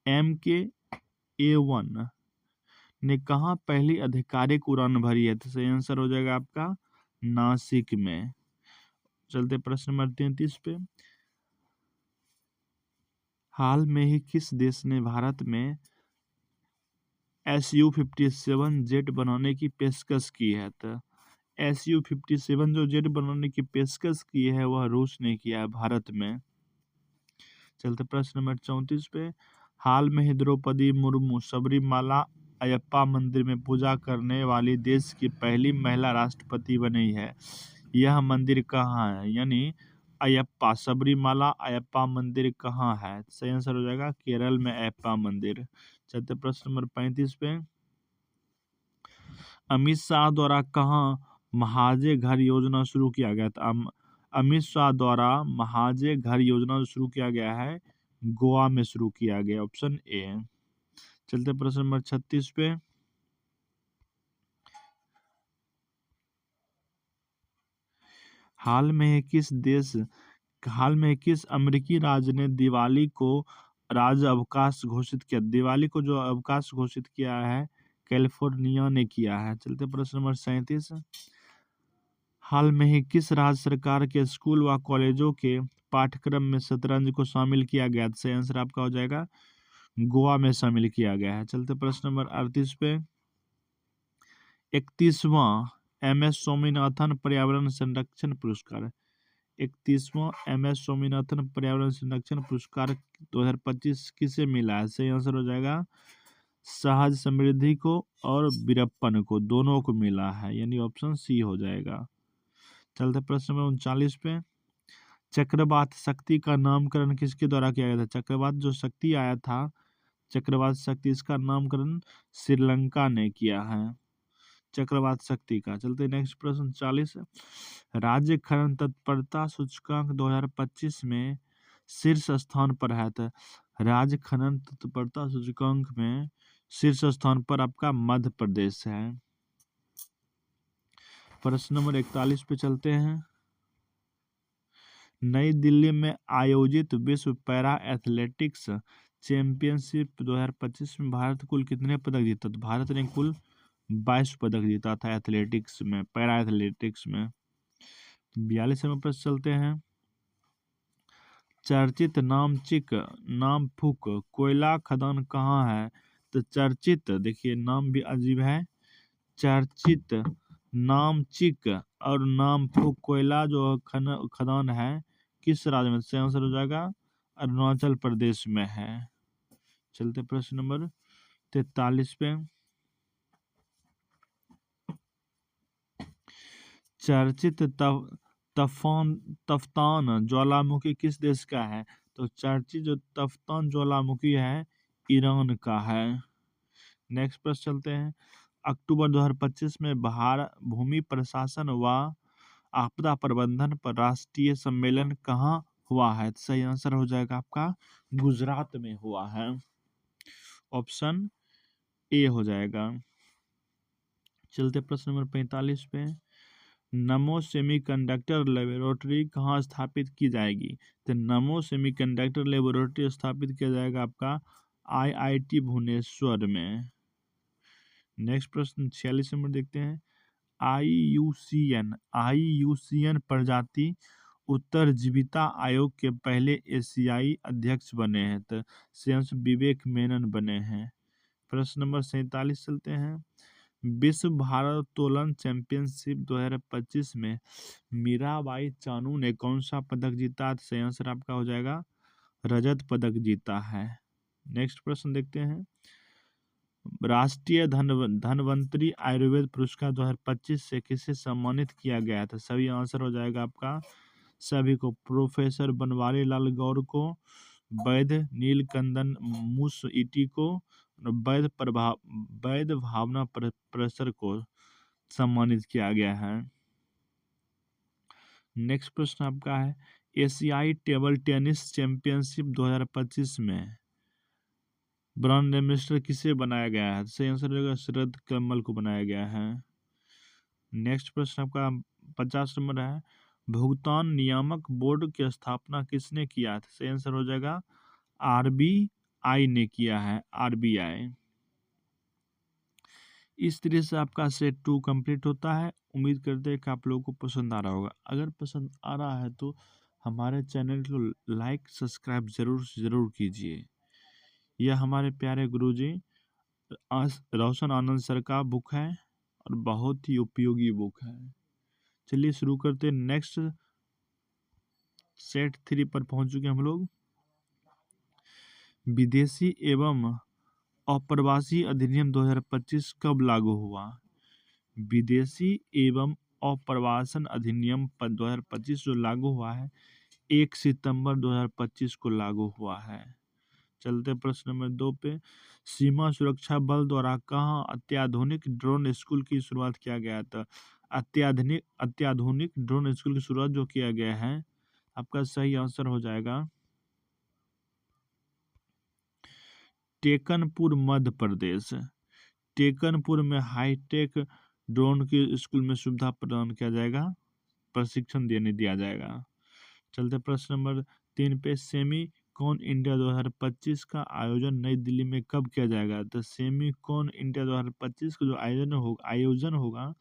MK-A1 ने कहा पहली आधिकारिक उड़ान भरी है? तो सही आंसर हो जाएगा आपका नासिक में। चलते प्रश्न नंबर 33 पे। हाल में ही किस देश ने भारत में Su-57 जेट बनाने की पेशकश की है? तो Su-57 जो जेट बनाने की पेशकश की है वह रूस ने किया है भारत में। चलते प्रश्न नंबर 34 पे। हाल में ही द्रौपदी मुर्मू सबरीमाला अयप्पा मंदिर में पूजा करने वाली देश की पहली महिला राष्ट्रपति बनी है। यह मंदिर कहाँ है? यानी अयप्पा सबरीमाला अयप्पा मंदिर कहाँ है? सही आंसर हो जाएगा केरल में अयप्पा मंदिर। चलते प्रश्न नंबर 35 पे। अमित शाह द्वारा कहाँ महाजे घर योजना शुरू किया गया था? अमित शाह द्वारा महाजे घर योजना शुरू किया गया है गोवा में शुरू किया गया, ऑप्शन ए। चलते प्रश्न नंबर 36 पे। हाल में किस अमेरिकी राज्य ने दिवाली को राज्य अवकाश घोषित किया? दिवाली को जो अवकाश घोषित किया है कैलिफोर्निया ने किया है। चलते प्रश्न नंबर 37। हाल में ही किस राज्य सरकार के स्कूल व कॉलेजों के पाठ्यक्रम में शतरंज को शामिल किया गया? सही आंसर आपका हो जाएगा गोवा में शामिल किया गया है। चलते प्रश्न नंबर 38 पे। 31वां MS स्वामीनाथन पर्यावरण संरक्षण पुरस्कार 31वां MS स्वामीनाथन पर्यावरण संरक्षण पुरस्कार 2025 किसे मिला है? सही आंसर हो जाएगा सहज समृद्धि को और वीरप्पन को, दोनों को मिला है, यानी ऑप्शन सी हो जाएगा। चलते प्रश्न नंबर 39 पे। चक्रवात शक्ति का नामकरण किसके द्वारा किया गया था? चक्रवात जो शक्ति आया था, चक्रवात शक्ति, इसका नामकरण श्रीलंका ने किया है चक्रवात शक्ति का। चलते नेक्स्ट प्रश्न 40। राज्य खनन तत्परता सूचकांक 2025 में शीर्ष स्थान पर है। तो राज्य खनन तत्परता सूचकांक में शीर्ष स्थान पर आपका मध्य प्रदेश है। प्रश्न नंबर 41 पे चलते हैं। नई दिल्ली में आयोजित विश्व पैरा एथलेटिक्स चैंपियनशिप 2025 में भारत कुल कितने पदक जीता? तो भारत ने कुल 22 पदक जीता था एथलेटिक्स में, पैरा एथलेटिक्स में। 42 नंबर पर चलते हैं। चर्चित नामफुक कोयला खदान कहाँ है? तो चर्चित, देखिए नाम भी अजीब है, चर्चित नामचिक और नामफुक कोयला जो खदान है किस राज्य में? सही आंसर हो जाएगा अरुणाचल प्रदेश में है। चलते प्रश्न नंबर 43 पे। चर्चित तफ्तान ज्वालामुखी किस देश का है? तो चर्चित जो तफ्तान ज्वालामुखी है ईरान का है। नेक्स्ट प्रश्न चलते हैं। अक्टूबर 2025 में भूमि प्रशासन व आपदा प्रबंधन पर राष्ट्रीय सम्मेलन कहाँ हुआ है? सही आंसर हो जाएगा आपका गुजरात में हुआ है, ऑप्शन ए हो जाएगा। चलते प्रश्न नंबर 45 पे। नमो सेमीकंडक्टर लेबोरेटरी कहाँ स्थापित की जाएगी? तो नमो सेमीकंडक्टर लेबोरेटरी स्थापित किया जाएगा आपका IIT भुवनेश्वर में। नेक्स्ट प्रश्न 46 नंबर देखते हैं। IUCN प्रजाति उत्तरजीविता आयोग के पहले एशियाई अध्यक्ष बने हैं। तो सेंस विवेक मेनन बने हैं। प्रश्न नंबर 47 चलते हैं। विश्व भारोत्तोलन चैंपियनशिप 2025 में मीराबाई चानू ने कौन सा पदक जीता? सही आंसर आपका हो जाएगा रजत पदक जीता है। नेक्स्ट प्रश्न देखते हैं। राष्ट्रीय धनवंतरी आयुर्वेद पुरस्कार 2025 से किसे सम्मानित किया गया था? सभी आंसर हो जाएगा आपका सभी को, प्रोफेसर बनवारी लाल गौर को, वैद्य नीलकंदन मुसइटी को, वैद्य भावना प्रसर को। सम्मानित किया गया है। नेक्स्ट प्रश्न आपका है, एशियाई टेबल टेनिस चैंपियनशिप 2025 में ब्रॉन्ज एम्बेसडर किसे बनाया गया है? सही आंसर होगा शरद कमल को बनाया गया है। नेक्स्ट प्रश्न आपका 50 नंबर है, भुगतान नियामक बोर्ड की स्थापना किसने किया था? सही आंसर हो जाएगा आरबीआई ने किया है, आरबीआई। इस तरह से आपका सेट 2 कंप्लीट होता है। उम्मीद करते हैं कि आप लोगों को पसंद आ रहा होगा। अगर पसंद आ रहा है तो हमारे चैनल को लाइक सब्सक्राइब जरूर से जरूर कीजिए। यह हमारे प्यारे गुरुजी रोशन आनंद सर का बुक है और बहुत ही उपयोगी बुक है। चलिए शुरू करते हैं। नेक्स्ट सेट 3 पर पहुंच चुके हम लोग। विदेशी एवं अप्रवासी अधिनियम 2025 कब लागू हुआ? विदेशी एवं अप्रवासन अधिनियम 2025 जो लागू हुआ है 1 सितंबर 2025 को लागू हुआ है। चलते प्रश्न नंबर 2 पे, सीमा सुरक्षा बल द्वारा कहाँ अत्याधुनिक ड्रोन स्कूल की शुरुआत किया गया था? अत्याधुनिक ड्रोन स्कूल की शुरुआत जो किया गया है, आपका सही आंसर हो जाएगा टेकनपुर मध्य प्रदेश। टेकनपुर में हाईटेक ड्रोन के स्कूल में सुविधा प्रदान किया जाएगा, प्रशिक्षण देने दिया जाएगा। चलते प्रश्न नंबर 3 पे, सेमी कॉन इंडिया 2025 का आयोजन नई दिल्ली में कब किया जाएगा? तो सेमी कॉन इंडिया 2025 का जो आयोजन होगा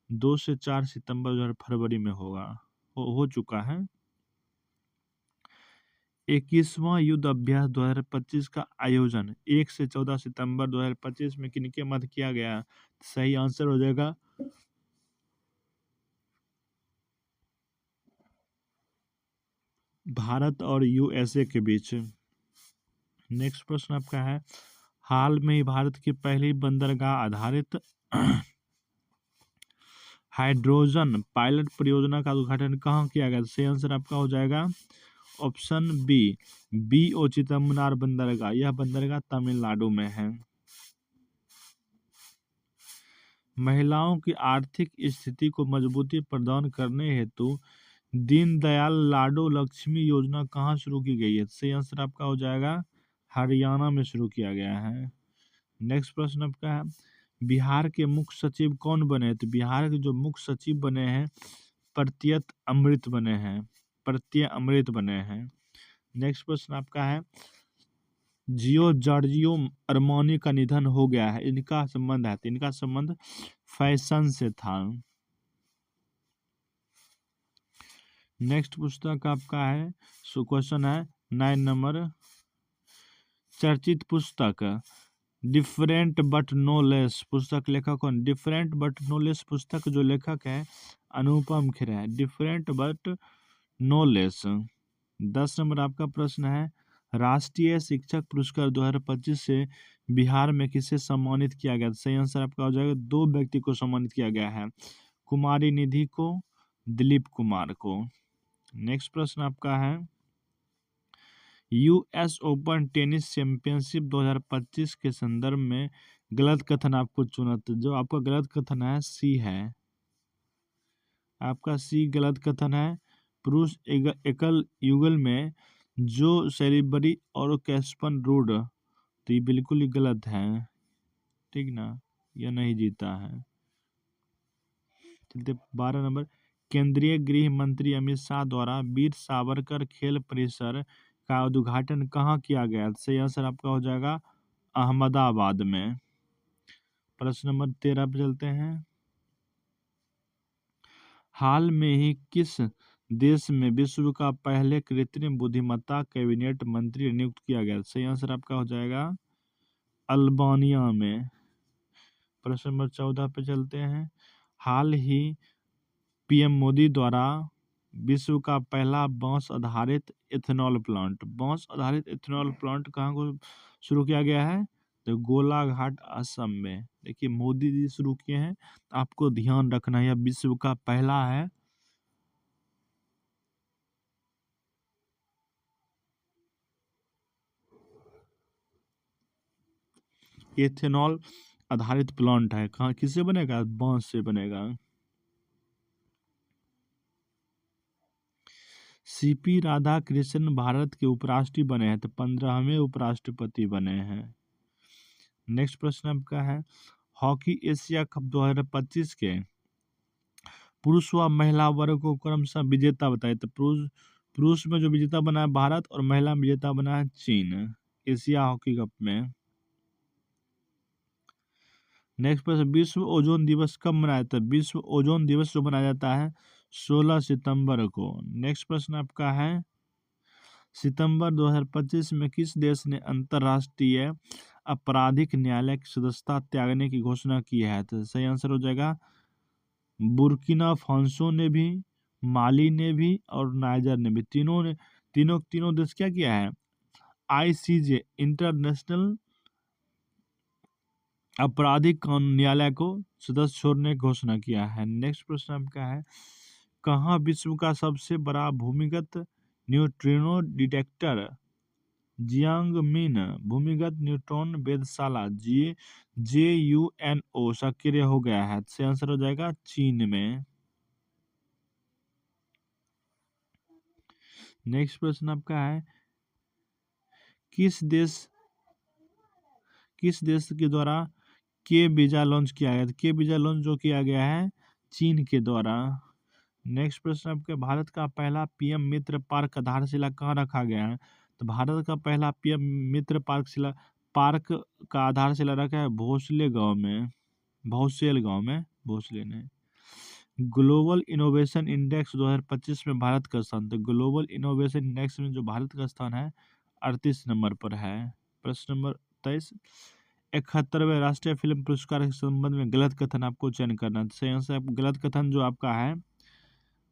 2 से 4 सितंबर 2000 फरवरी में होगा, हो चुका है। 21वां युद्ध अभ्यास 2025 का आयोजन 1 से 14 सितंबर 2025 में किनके मध्य किया गया? सही आंसर हो जाएगा भारत और यूएसए के बीच। नेक्स्ट प्रश्न आपका है, हाल में ही भारत की पहली बंदरगाह आधारित हाइड्रोजन पायलट परियोजना का उद्घाटन कहाँ किया गया? सही आंसर आपका हो जाएगा ऑप्शन बी, बीओ चिदम्बरम बंदरगाह। यह बंदरगाह तमिलनाडु में है। महिलाओं की आर्थिक स्थिति को मजबूती प्रदान करने हेतु दीनदयाल लाडो लक्ष्मी योजना कहाँ शुरू की गई है? सही आंसर आपका हो जाएगा हरियाणा में शुरू किया गया है। नेक्स्ट प्रश्न आपका है, बिहार के मुख्य सचिव कौन बने हैं? तो बिहार के जो मुख्य सचिव बने हैं प्रत्यय अमृत बने हैं, प्रत्यय अमृत बने हैं। नेक्स्ट प्रश्न आपका है, जियो जॉर्जियो अरमानी का निधन हो गया है, इनका संबंध है? तो इनका संबंध फैशन से था। नेक्स्ट पुस्तक आपका है, क्वेश्चन है 9 नंबर, चर्चित पुस्तक डिफरेंट बट नो लेस पुस्तक लेखक कौन? डिफरेंट बट नो लेस पुस्तक जो लेखक है अनुपम खेर है। Different but no less. 10 number आपका प्रश्न है, राष्ट्रीय शिक्षक पुरस्कार 2025 से बिहार में किसे सम्मानित किया गया? सही आंसर आपका हो जाएगा 2 व्यक्ति को सम्मानित किया गया है, कुमारी निधि को, दिलीप कुमार को। नेक्स्ट प्रश्न आपका है, यूएस ओपन टेनिस चैंपियनशिप 2025 के संदर्भ में गलत कथन आपको चुना, तो जो आपका गलत कथन है सी है, आपका सी गलत कथन है। पुरुष एकल युगल में जो सेलिबरी और कैस्पन रूड, तो ये बिल्कुल ही गलत है, ठीक ना, यह नहीं जीता है। चलते 12 नंबर, केंद्रीय गृह मंत्री अमित शाह द्वारा वीर सावरकर खेल परिसर का उद्घाटन कहाँ किया गया? सही आंसर आपका हो जाएगा अहमदाबाद में। प्रश्न नंबर 13 पे चलते हैं, हाल में ही किस देश में विश्व का पहले कृत्रिम बुद्धिमत्ता कैबिनेट मंत्री नियुक्त किया गया? सही आंसर आपका हो जाएगा अल्बानिया में। प्रश्न नंबर 14 पे चलते हैं, हाल ही पीएम मोदी द्वारा विश्व का पहला बांस आधारित इथेनॉल प्लांट कहाँ को शुरू किया गया है? तो गोलाघाट असम में। देखिए मोदी जी शुरू किए हैं, आपको ध्यान रखना है, यह विश्व का पहला है। इथेनॉल आधारित प्लांट है, कहाँ किससे बनेगा, बांस से बनेगा। सीपी राधाकृष्णन भारत के उपराष्ट्रपति बने हैं, तो 15वें उपराष्ट्रपति बने हैं। नेक्स्ट प्रश्न आपका है, हॉकी एशिया कप 2025 के पुरुष व महिला वर्ग को क्रमशः विजेता बताए। तो पुरुष में जो विजेता बना है भारत, और महिला में विजेता बना है चीन, एशिया हॉकी कप में। नेक्स्ट प्रश्न, विश्व ओजोन दिवस कब मनाया जाता है। विश्व ओजोन दिवस जो मनाया जाता है 16 सितंबर को। नेक्स्ट प्रश्न आपका है, सितंबर 2025 में किस देश ने अंतर्राष्ट्रीय आपराधिक न्यायालय की सदस्यता त्यागने की घोषणा की है। तो सही आंसर हो जाएगा बुर्किना फासो ने भी, माली ने भी और नाइजर ने भी, तीनों देश क्या किया है, आईसीजे इंटरनेशनल आपराधिक कानून न्यायालय को सदस्य छोड़ने की घोषणा किया है। नेक्स्ट प्रश्न आपका है, कहाँ विश्व का सबसे बड़ा भूमिगत न्यूट्रिनो डिटेक्टर जियांगमिन भूमिगत न्यूट्रॉन वेधशाला JUNO सक्रिय हो गया है। से आंसर हो जाएगा चीन में। नेक्स्ट प्रश्न आपका है, किस देश के द्वारा के वीजा लॉन्च किया गया। के वीजा लॉन्च जो किया गया है चीन के द्वारा। नेक्स्ट प्रश्न आपके, भारत का पहला PM मित्र पार्क आधारशिला कहाँ रखा गया है। तो भारत का पहला PM मित्र पार्क का आधारशिला रखा है भोसले गांव में, भोसले ने। ग्लोबल इनोवेशन इंडेक्स 2025 में भारत का स्थान। तो ग्लोबल इनोवेशन इंडेक्स में जो भारत का स्थान है 38 नंबर पर है। प्रश्न नंबर 23, 71वें राष्ट्रीय फिल्म पुरस्कार के संबंध में गलत कथन आपको चयन करना है। सही आंसर गलत कथन जो आपका है,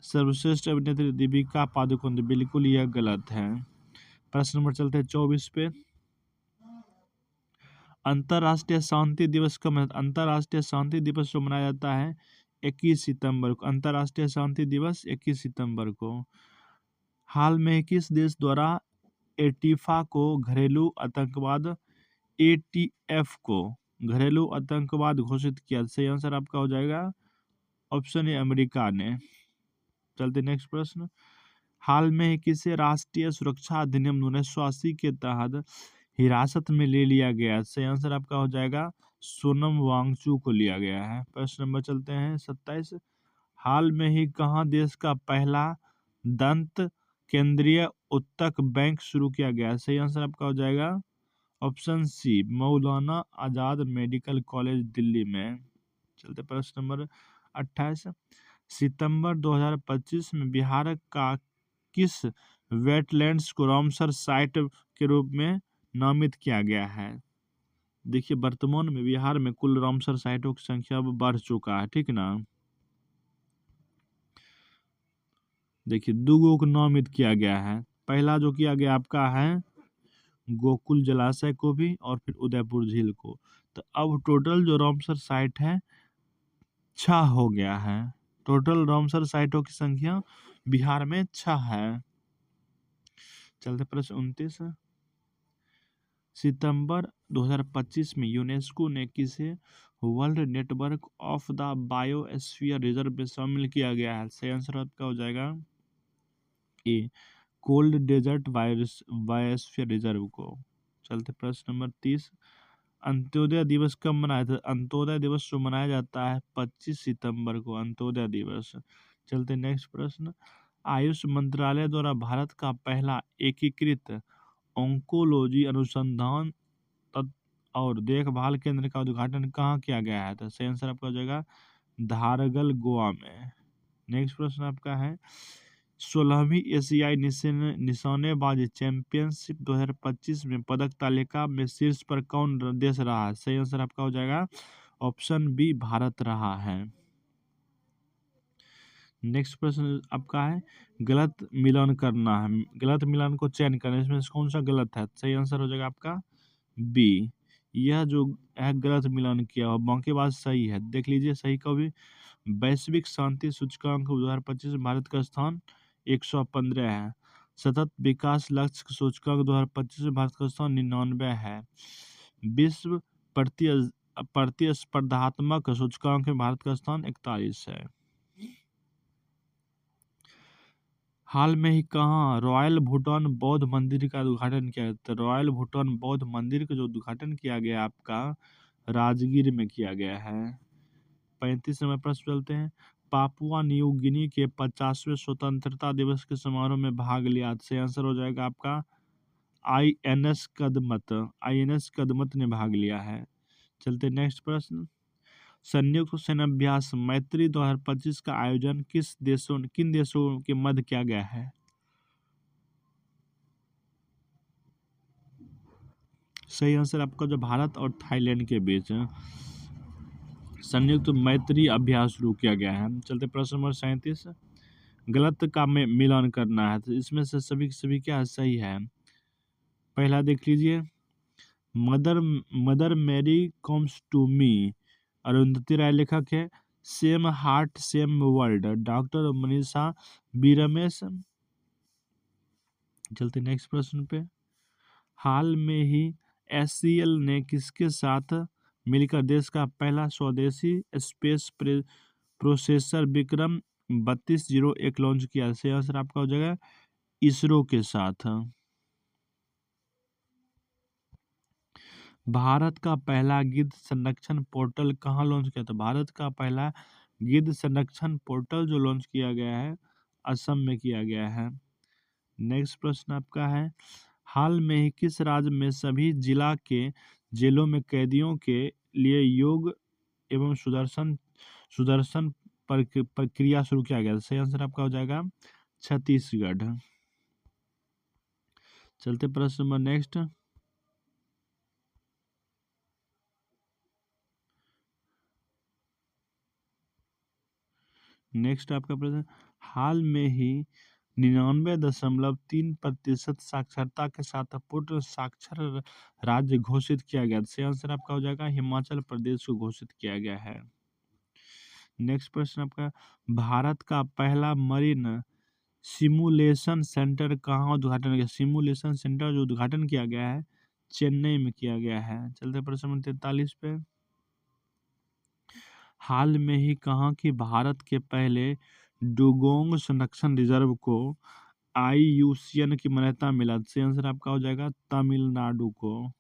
सर्वश्रेष्ठ अभिनेत्री दीपिका पादुकोण, तो बिल्कुल यह गलत है। प्रश्न नंबर चलते हैं 24 पे, अंतर्राष्ट्रीय शांति दिवस कब मनाया। अंतर्राष्ट्रीय शांति दिवस जो मनाया जाता है 21 सितंबर को। अंतर्राष्ट्रीय शांति दिवस 21 सितंबर को। हाल में किस देश द्वारा एटीफा को घरेलू आतंकवाद ATF को घरेलू आतंकवाद घोषित किया। सही आंसर आपका हो जाएगा ऑप्शन ए, अमेरिका ने। चलते नेक्स्ट प्रश्न, हाल में किसे राष्ट्रीय सुरक्षा अधिनियम 1980 के तहत हिरासत में ले लिया गया। सही आंसर आपका हो जाएगा सोनम वांगचू को लिया गया है। प्रश्न नंबर चलते हैं 27, हाल में ही कहाँ देश का पहला दंत केंद्रीय उत्तक बैंक शुरू किया गया। सही आंसर आपका हो जाएगा option C, Maulana Azad medical college Delhi में। चलते प्रश्न नंबर 28, सितंबर 2025 में बिहार का किस वेटलैंड्स को रामसर साइट के रूप में नामित किया गया है। देखिए वर्तमान में बिहार में कुल रामसर साइटों की संख्या अब बढ़ चुका है, ठीक ना। देखिए दो को नामित किया गया है। पहला जो किया गया आपका है गोकुल जलाशय को भी, और फिर उदयपुर झील को। तो अब टोटल जो रामसर साइट है 6 हो गया है। टोटल रामसर साइटों की संख्या बिहार में 6 है। चलते प्रश्न 29, सितंबर 2025 में यूनेस्को ने किसे world network of the biosphere reserve में शामिल किया गया है। सही आंसर आपका हो जाएगा ए, कोल्ड डेजर्ट बायोस्फीयर रिजर्व को। चलते प्रश्न नंबर 30, अंत्योदय दिवस कब मनाया था। अंत्योदय दिवस जो मनाया जाता है 25 सितंबर को, अंत्योदय दिवस। चलते नेक्स्ट प्रश्न, आयुष मंत्रालय द्वारा भारत का पहला एकीकृत ऑन्कोलॉजी अनुसंधान और देखभाल केंद्र का उद्घाटन कहाँ किया गया है। तो सही आंसर आपका हो जाएगा धारगल, गोवा में। नेक्स्ट प्रश्न आपका है, 16वीं एशियाई निशानेबाजी चैंपियनशिप 2025 में पदक तालिका में शीर्ष पर कौन देश रहा है। सही आंसर आपका हो जाएगा ऑप्शन बी, भारत रहा है। नेक्स्ट प्रश्न आपका है, गलत मिलान करना है, गलत मिलान को चयन करना, इसमें कौन सा गलत है। सही आंसर हो जाएगा आपका बी, यह जो है गलत मिलान किया और बाकी बात सही है। देख लीजिए सही का भी, वैश्विक शांति सूचकांक 2025 में भारत का स्थान 115 है। सतत विकास लक्ष्य सूचकांक 2025 में भारत का स्थान 99 है। विश्व प्रतिस्पर्धात्मक सूचकांक में भारत का स्थान 41 है। हाल में ही कहाँ रॉयल भूटान बौद्ध मंदिर का उद्घाटन किया गया? तो रॉयल भूटान बौद्ध मंदिर का जो उद्घाटन किया गया आपका राजगीर में किया गया है। 35 नंबर प्रश्न चलते हैं। पापुआ न्यू गिनी के 50वें स्वतंत्रता दिवस के समारोह में भाग लिया। से आंसर हो जाएगा आपका आईएनएस कदमत। आईएनएस कदमत ने भाग लिया है। चलते नेक्स्ट प्रश्न। संयुक्त सेनाभ्यास मैत्री 2025 का आयोजन किन देशों के मध्य किया गया है? सही आंसर आपका जो भारत और थाईलैंड के बीच संयुक्त मैत्री अभ्यास शुरू किया गया है। चलते प्रश्न नंबर 37। गलत का में मिलान करना है, तो इसमें से सभी क्या सही है? पहला देख लीजिए, mother mother Mary comes to me, Arundhati Roy लेखक है। Same heart same world, doctor Manisha B Ramesh. चलते नेक्स्ट प्रश्न पे। हाल में ही एससीएल ने किसके साथ मिलकर देश का पहला स्वदेशी स्पेस प्रोसेसर विक्रम 3201 लॉन्च किया? सही आंसर आपका हो जाएगा इसरो के साथ। भारत का पहला गिद्ध संरक्षण पोर्टल कहाँ लॉन्च किया था? भारत का पहला गिद्ध संरक्षण पोर्टल जो लॉन्च किया गया है असम में किया गया है। नेक्स्ट प्रश्न आपका है, हाल में ही किस राज्य में सभी जिला के जेलों में कैदियों के लिए योग एवं सुदर्शन सुदर्शन प्रक्रिया शुरू किया गया? सही आंसर आपका हो जाएगा छत्तीसगढ़। चलते प्रश्न नंबर नेक्स्ट। नेक्स्ट आपका प्रश्न, हाल में ही 99.3% साक्षरता के साथ पूर्ण साक्षर राज्य घोषित किया गया। सही आंसर आपका हो जाएगा हिमाचल प्रदेश को घोषित किया गया है। नेक्स्ट प्रश्न आपका, भारत का पहला मरीन सिमुलेशन सेंटर कहाँ उद्घाटन किया? सिमुलेशन सेंटर जो उद्घाटन किया गया है चेन्नई में किया गया है। चलते प्रश्न नंबर 43 पे। हाल में ही कहाँ की भारत के पहले डुगोंग संरक्षण रिजर्व को IUCN की मान्यता मिला? सही आंसर आपका हो जाएगा तमिलनाडु को।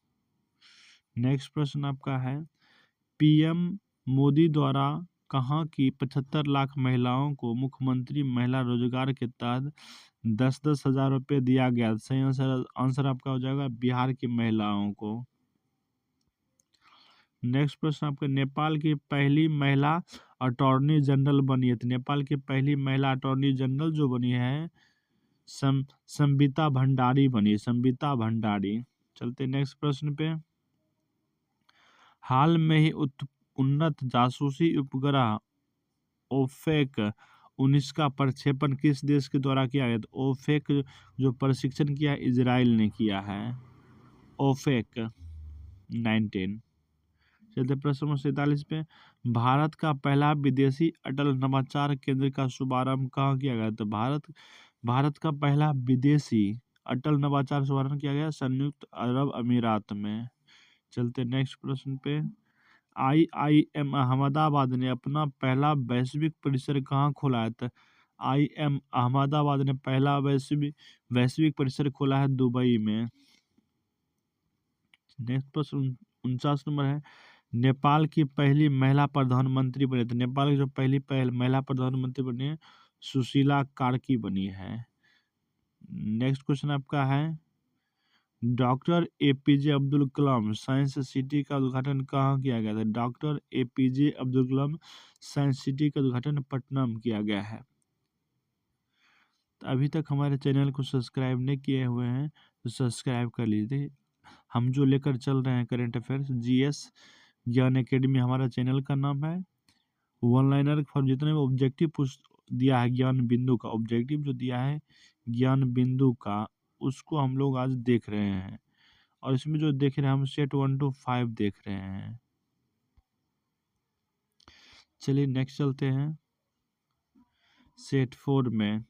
नेक्स्ट प्रश्न आपका है, पीएम मोदी द्वारा कहाँ की 75 लाख महिलाओं को मुख्यमंत्री महिला रोजगार के तहत 10-10 हजार रुपये दिया गया? सही आंसर आपका हो जाएगा बिहार की महिलाओं को। नेक्स्ट प्रश्न आपका, नेपाल की पहली महिला अटॉर्नी जनरल बनी है? तो नेपाल की पहली महिला अटॉर्नी जनरल जो बनी है संबिता भंडारी बनी, संबिता भंडारी। चलते नेक्स्ट प्रश्न पे। हाल में ही उन्नत जासूसी उपग्रह ओफेक 19 का प्रक्षेपण किस देश के द्वारा किया गया? तो ओफेक जो प्रशिक्षण किया इजराइल ने किया है, ओफेक 19। चलते प्रश्न नंबर 47 पे। भारत का पहला विदेशी अटल नवाचार केंद्र का शुभारंभ कहाँ किया गया? तो भारत का पहला विदेशी अटल नवाचार शुभारंभ किया गया संयुक्त अरब अमीरात में। चलते नेक्स्ट प्रश्न पे। IIM अहमदाबाद ने अपना पहला वैश्विक परिसर कहाँ खोला है? तो IIM अहमदाबाद ने पहला वैश्विक परिसर खोला है दुबई में। नेक्स्ट प्रश्न 49 नंबर है, नेपाल की पहली महिला प्रधानमंत्री बनी? तो नेपाल की जो पहली महिला प्रधानमंत्री बनी है सुशीला कार्की बनी है। नेक्स्ट क्वेश्चन आपका है, doctor APJ Abdul Kalam science city का उद्घाटन कहाँ किया गया था? Doctor APJ Abdul Kalam science city का उद्घाटन पटना में किया गया है। तो अभी तक हमारे चैनल को सब्सक्राइब नहीं किए हुए हैं तो सब्सक्राइब कर लीजिए। हम जो लेकर चल रहे हैं करेंट अफेयर्स GS ज्ञान एकेडमी हमारा चैनल का नाम है। वन लाइनर फॉर जितने भी ऑब्जेक्टिव दिया है ज्ञान बिंदु का, ऑब्जेक्टिव जो दिया है ज्ञान बिंदु का उसको हम लोग आज देख रहे हैं। और इसमें जो देख रहे हैं हम सेट 1 to 5 देख रहे हैं। चलिए नेक्स्ट चलते हैं सेट 4 में।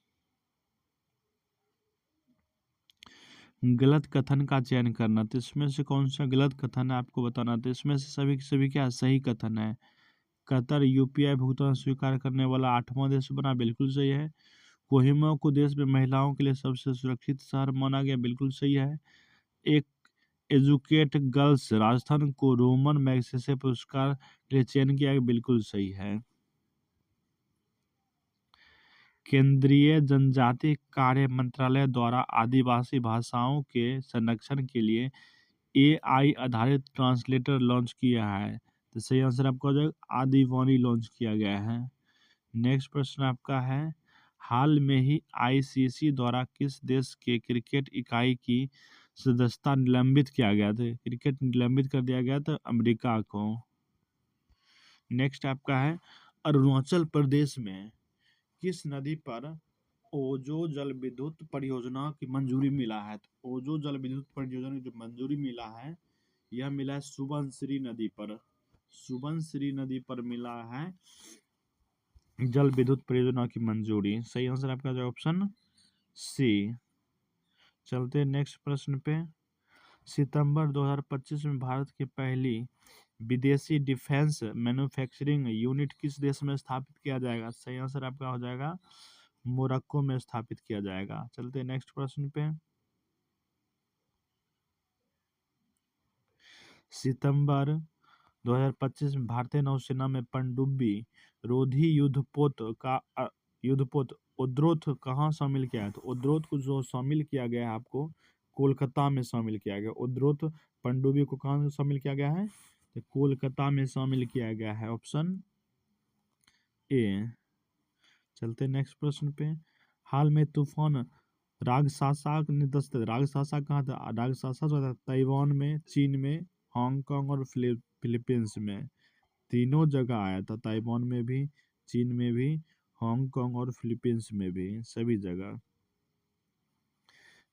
गलत कथन का चयन करना, तो इसमें से कौन सा गलत कथन है आपको बताना, तो इसमें से सभी के सभी क्या सही कथन है। कतर यूपीआई भुगतान स्वीकार करने वाला 8वां देश बना, बिल्कुल सही है। कोहिमा को देश में महिलाओं के लिए सबसे सुरक्षित शहर माना गया, बिल्कुल सही है। एक एजुकेट गर्ल्स राजस्थान को रोमन मैग्सेसे पुरस्कार के लिए चयन किया गया, बिल्कुल सही है। केंद्रीय जनजाति कार्य मंत्रालय द्वारा आदिवासी भाषाओं के संरक्षण के लिए एआई आधारित ट्रांसलेटर लॉन्च किया है, तो सही आंसर आपका हो जाएगा आदिवानी लॉन्च किया गया है। नेक्स्ट प्रश्न आपका है, हाल में ही आईसीसी द्वारा किस देश के क्रिकेट इकाई की सदस्यता निलंबित किया गया था, क्रिकेट निलंबित कर दिया गया था अमेरिका को। नेक्स्ट आपका है, अरुणाचल प्रदेश में किस नदी पर ओजो जल विद्युत परियोजना की मंजूरी मिला है, तो ओजो जल विद्युत परियोजना की जो मंजूरी मिला है यह मिला है सुबनसिरी नदी पर, सुबनसिरी नदी पर मिला है जल विद्युत परियोजना की मंजूरी। सही आंसर आपका जो ऑप्शन सी। चलते नेक्स्ट प्रश्न पे, सितंबर 2025 में भारत की पहली विदेशी डिफेंस मैन्युफैक्चरिंग यूनिट किस देश में स्थापित किया जाएगा, सही आंसर आपका हो जाएगा मोरक्को में स्थापित किया जाएगा। चलते नेक्स्ट प्रश्न पे, सितंबर 2025 में भारतीय नौसेना में पनडुब्बी रोधी युद्धपोत उद्रोथ कहाँ शामिल किया है, तो उद्रोथ को जो शामिल किया गया है आपको कोलकाता में शामिल किया गया, उद्रोथ पनडुब्बी को कहाँ शामिल किया गया है, तो कोलकाता में शामिल किया गया है, ऑप्शन ए। चलते नेक्स्ट प्रश्न पे, हाल में तूफान रागसासा ने रागसासा कहाँ था, रागसासा जो था ताइवान में, चीन में, हांगकांग और फिलीपींस में, तीनों जगह आया था, ताइवान में भी, चीन में भी, हांगकांग और फिलीपींस में भी, सभी जगह।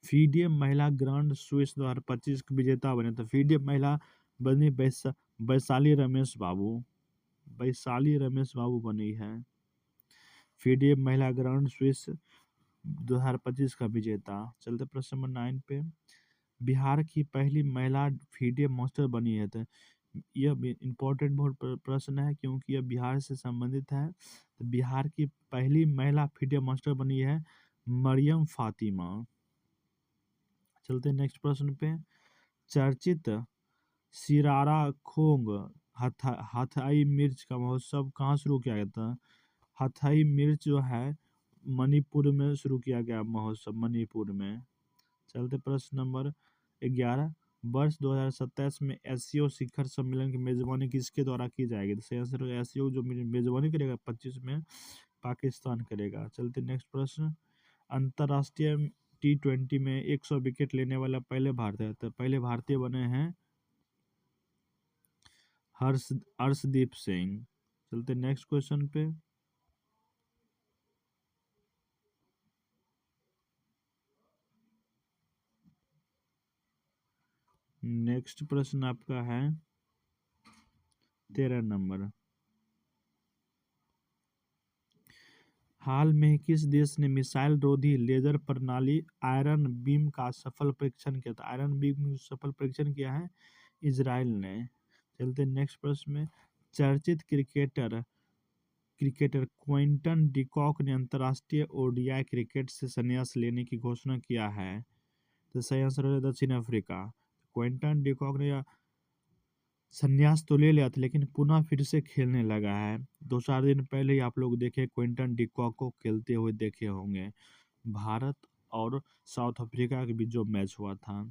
फीडे महिला ग्रांड स्विस 2025 के विजेता बने, तो फीडे महिला बनी वैशाली रमेश बाबू, वैशाली रमेश बाबू बनी है फीडे महिला ग्रांड स्विस 2025 का विजेता। चलते प्रश्न नंबर 9 पे, बिहार की पहली महिला फीडे मास्टर बनी है, तो यह इम्पोर्टेंट बहुत प्रश्न है क्योंकि यह बिहार से संबंधित है। तो बिहार की पहली महिला फीडे मास्टर बनी है मरियम फातिमा। चलते नेक्स्ट प्रश्न पे, चर्चित सिरारा खोंग हथाई मिर्च का महोत्सव कहाँ शुरू किया गया था, हथाई मिर्च जो है मणिपुर में शुरू किया गया महोत्सव, मणिपुर में। चलते प्रश्न नंबर 11, वर्ष 2027 में एससीओ शिखर सम्मेलन की मेजबानी किसके द्वारा की जाएगी, तो सही आंसर एससीओ जो मेजबानी करेगा 25 में पाकिस्तान करेगा। चलते नेक्स्ट प्रश्न, अंतर्राष्ट्रीय T20 में 100 विकेट लेने वाला पहले भारतीय, तो पहले भारतीय बने हैं हर्षदीप सिंह। चलते नेक्स्ट क्वेश्चन पे, नेक्स्ट प्रश्न आपका है 13 नंबर, हाल में किस देश ने मिसाइल रोधी लेजर प्रणाली आयरन बीम का सफल परीक्षण किया था, आयरन बीम का सफल परीक्षण किया है इजराइल ने। चलते नेक्स्ट प्रश्न में, चर्चित क्रिकेटर क्रिकेटर क्विंटन डिकॉक ने अंतर्राष्ट्रीय ओडीआई क्रिकेट से संन्यास लेने की घोषणा किया है, तो सही आंसर है दक्षिण अफ्रीका। क्विंटन डिकॉक ने संन्यास तो ले लिया था लेकिन पुनः फिर से खेलने लगा है, 2-4 दिन पहले ही आप लोग देखे क्विंटन डिकॉक को खेलते हुए देखे होंगे, भारत और साउथ अफ्रीका के बीच जो मैच हुआ था।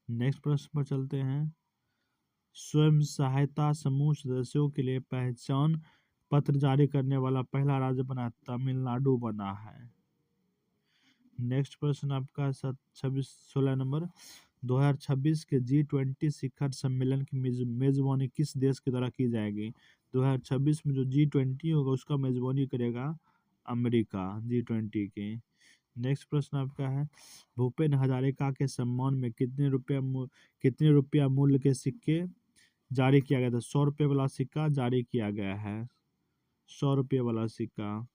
नेक्स्ट प्रश्न पर चलते हैं, स्वयं सहायता समूह सदस्यों के लिए पहचान पत्र जारी करने वाला पहला राज्य बना तमिलनाडु बना है। नेक्स्ट प्रश्न आपका 16 नंबर, 2026 के G20 शिखर सम्मेलन की मेजबानी किस देश के द्वारा की जाएगी, 2026 में जो G20 होगा उसका मेजबानी करेगा अमेरिका G20 के। नेक्स्ट प्रश्न आपका है, भूपेन हजारिका के सम्मान में कितने रुपया मूल्य के सिक्के जारी किया गया था, 100 रुपये वाला सिक्का जारी किया गया है, 100 रुपये वाला सिक्का।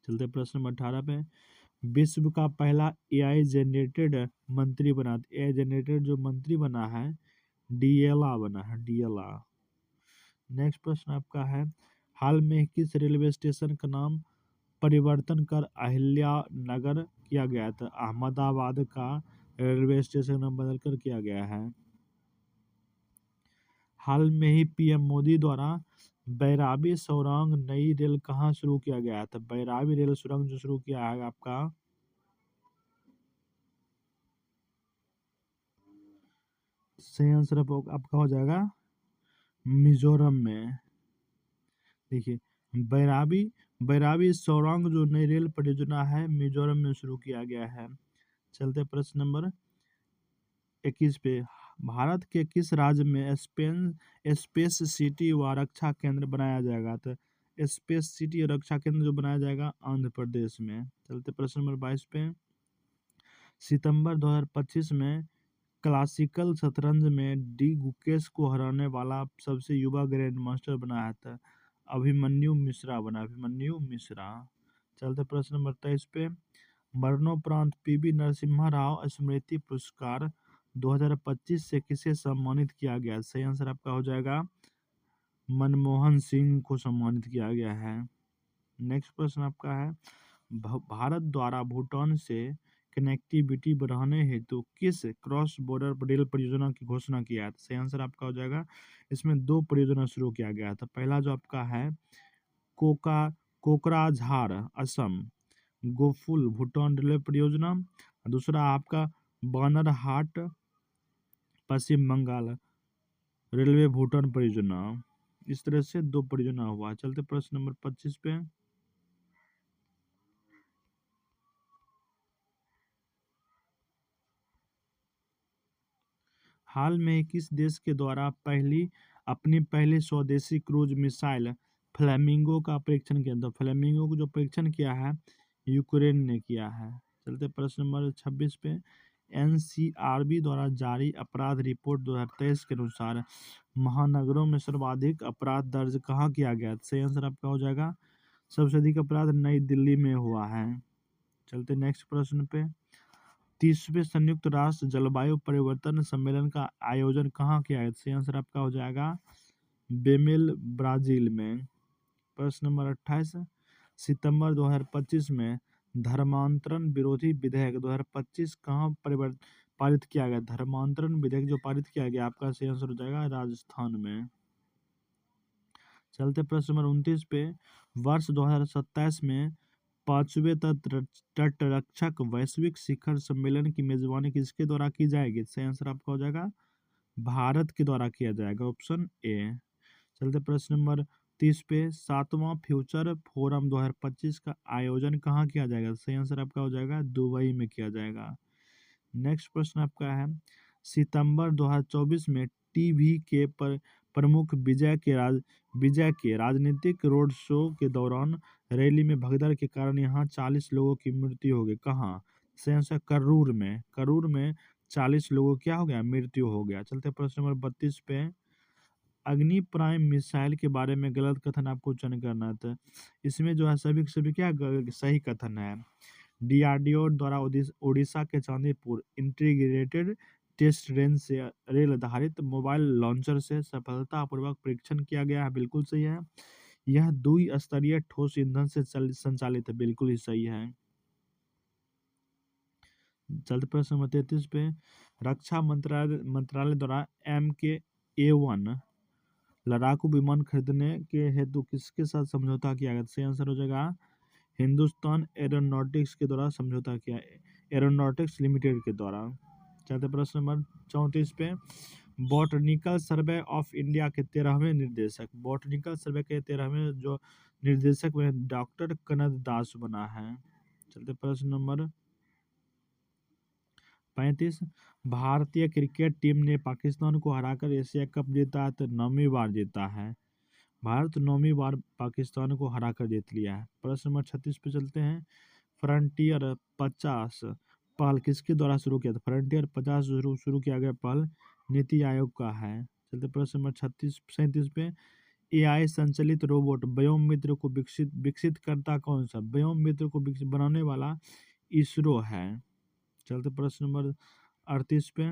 चलते प्रश्न नंबर 18 पे, विश्व का पहला एआई जनरेटेड मंत्री बना, एआई जनरेटेड जो मंत्री बना है डीएलआ बना है, डीएलआ। नेक्स्ट प्रश्न आपका है, हाल में किस रेलवे स्टेशन का नाम परिवर्तन कर अहिल्या नगर किया गया था? अहमदाबाद का रेलवे स्टेशन नाम बदलकर किया गया है। हाल में ही पीएम मोदी द्वारा बैराबी सुरंग नई रेल कहाँ शुरू किया गया था? बैराबी रेल सुरंग जो शुरू किया है आपका, सही आंसर आपका हो जाएगा मिजोरम में। देखिए, बैराबी बैराबी सुरंग जो नई रेल परियोजना है मिजोरम में शुरू किया गया है। चलते प्रश्न नंबर 21 पे, भारत के किस राज्य में स्पेस सिटी व रक्षा केंद्र बनाया जाएगा? तो स्पेस सिटी और रक्षा केंद्र जो बनाया जाएगा आंध्र प्रदेश में। चलते प्रश्न नंबर 22 पे, सितंबर 2025 में क्लासिकल शतरंज में डी गुकेश को हराने वाला सबसे युवा ग्रैंड मास्टर बनाया था? अभिमन्यु मिश्रा बना, अभिमन्यु मिश्रा। चलते प्रश्न नंबर 23 पे, मरणोपरांत पीवी नरसिम्हा राव स्मृति पुरस्कार 2025 से किसे सम्मानित किया गया? सही आंसर आपका हो जाएगा मनमोहन सिंह को सम्मानित किया गया है। नेक्स्ट प्रश्न आपका है, भारत द्वारा भूटान से कनेक्टिविटी बढ़ाने हेतु किस क्रॉस बॉर्डर रेल परियोजना की घोषणा किया है? सही आंसर आपका हो जाएगा, इसमें दो परियोजना शुरू किया गया था। पहला जो आपका है कोका कोकराझार असम गोफुल भूटान रेलवे परियोजना, दूसरा आपका बानरहाट पश्चिम बंगाल रेलवे भूटान परियोजना। इस तरह से दो परियोजना हुआ। चलते प्रश्न नंबर 25 पे, हाल में किस देश के द्वारा अपनी पहली स्वदेशी क्रूज मिसाइल फ्लेमिंगो का परीक्षण किया? तो फ्लेमिंगो को जो परीक्षण किया है यूक्रेन ने किया है। चलते प्रश्न नंबर 26 पे, एनसीआरबी द्वारा जारी अपराध रिपोर्ट 2023 के अनुसार महानगरों में सर्वाधिक अपराध दर्ज कहाँ किया गया? सही आंसर आपका हो जाएगा, सबसे अधिक अपराध नई दिल्ली में हुआ है। चलते नेक्स्ट प्रश्न पे, 30वें संयुक्त राष्ट्र जलवायु परिवर्तन सम्मेलन का आयोजन कहाँ किया है? सही आंसर आपका हो जाएगा बेमेल ब्राजील में। प्रश्न नंबर 28, सितंबर 2025 में धर्मांतरण विरोधी विधेयक 2025 कहाँ पारित किया गया? धर्मांतरण विधेयक जो पारित किया गया आपका सही आंसर हो जाएगा राजस्थान में। चलते प्रश्न नंबर 29 पे, वर्ष 2027 में पांचवें तटरक्षक वैश्विक शिखर सम्मेलन की मेजबानी किसके द्वारा की जाएगी? सही आंसर आपका हो जाएगा भारत के द्वारा किया जाएगा, ऑप्शन ए। चलते प्रश्न नंबर 30 पे, 7वां फ्यूचर फोरम 2025 का आयोजन कहाँ किया जाएगा? सही आंसर आपका हो जाएगा दुबई में किया जाएगा। नेक्स्ट प्रश्न आपका है, सितंबर 2024 में टीवी के प्रमुख विजय के राजनीतिक रोड शो के दौरान रैली में भगदड़ के कारण यहाँ 40 लोगों की मृत्यु हो गई। कहाँ? सही आंसर करूर में 40 लोगों क्या हो गया? मृत्यु हो गया। चलते प्रश्न नंबर 32 पे, अग्नि प्राइम मिसाइल के बारे में गलत कथन आपको चयन करना था। इसमें जो है सभी के सभी क्या सही कथन है। डीआरडीओ द्वारा उड़ीसा के चांदीपुर इंटीग्रेटेड टेस्ट रेंज से रेल आधारित मोबाइल लॉन्चर से सफलतापूर्वक परीक्षण किया गया है, बिल्कुल सही है। यह द्विस्तरीय ठोस ईंधन से संचालित है, बिल्कुल ही सही है। चलते प्रश्न नंबर 33 पे, रक्षा मंत्रालय द्वारा MK-A1 लड़ाकू विमान खरीदने के हेतु किसके साथ समझौता किया गया? सही आंसर हो जाएगा हिंदुस्तान एरोनॉटिक्स के द्वारा समझौता किया, एरोनॉटिक्स लिमिटेड के द्वारा। चलते प्रश्न नंबर 34 पे, बॉटनिकल सर्वे ऑफ इंडिया के 13वें निर्देशक, बॉटनिकल सर्वे के 13वें जो निर्देशक में डॉक्टर कनद दास बना है। चलते प्रश्न नंबर 35, भारतीय क्रिकेट टीम ने पाकिस्तान को हराकर एशिया कप जीता है तो 9वीं बार जीता है। भारत 9वीं बार पाकिस्तान को हराकर जीत लिया है। प्रश्न नंबर 36 पे चलते हैं, फ्रंटियर 50 पहल किसके द्वारा शुरू किया था? फ्रंटियर 50 शुरू किया गया पहल नीति आयोग का है। चलते प्रश्न नंबर 37 पे, एआई संचालित रोबोट व्योममित्र को विकसित करता कौन सा? व्योममित्र को विकसित बनाने वाला इसरो है। चलते प्रश्न नंबर 38 पे।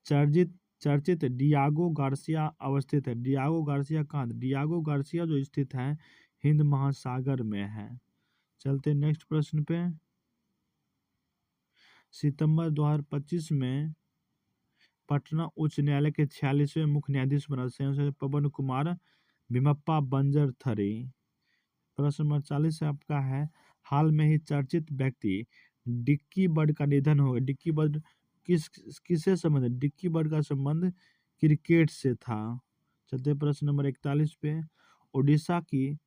चर्चित चर्चित डियागो गार्सिया अवस्थित है। डियागो गार्सिया कहाँ? डियागो गार्सिया जो स्थित है हिंद महासागर में है। चलते नेक्स्ट प्रश्न पे। सितंबर 2025 में पटना उच्च न्यायालय के 46वें मुख्य न्यायाधीश बना पवन कुमार भीमप्पा बंजर थरी। प्रश्न नंबर 40 आपका है, हाल में ही चर्चित व्यक्ति डिक्की बर्ड का निधन हो गया। डिक्की बर्ड किससे संबंधित? डिक्की बर्ड का संबंध क्रिकेट से था। चलते प्रश्न नंबर 41 पे। उड़ीसा की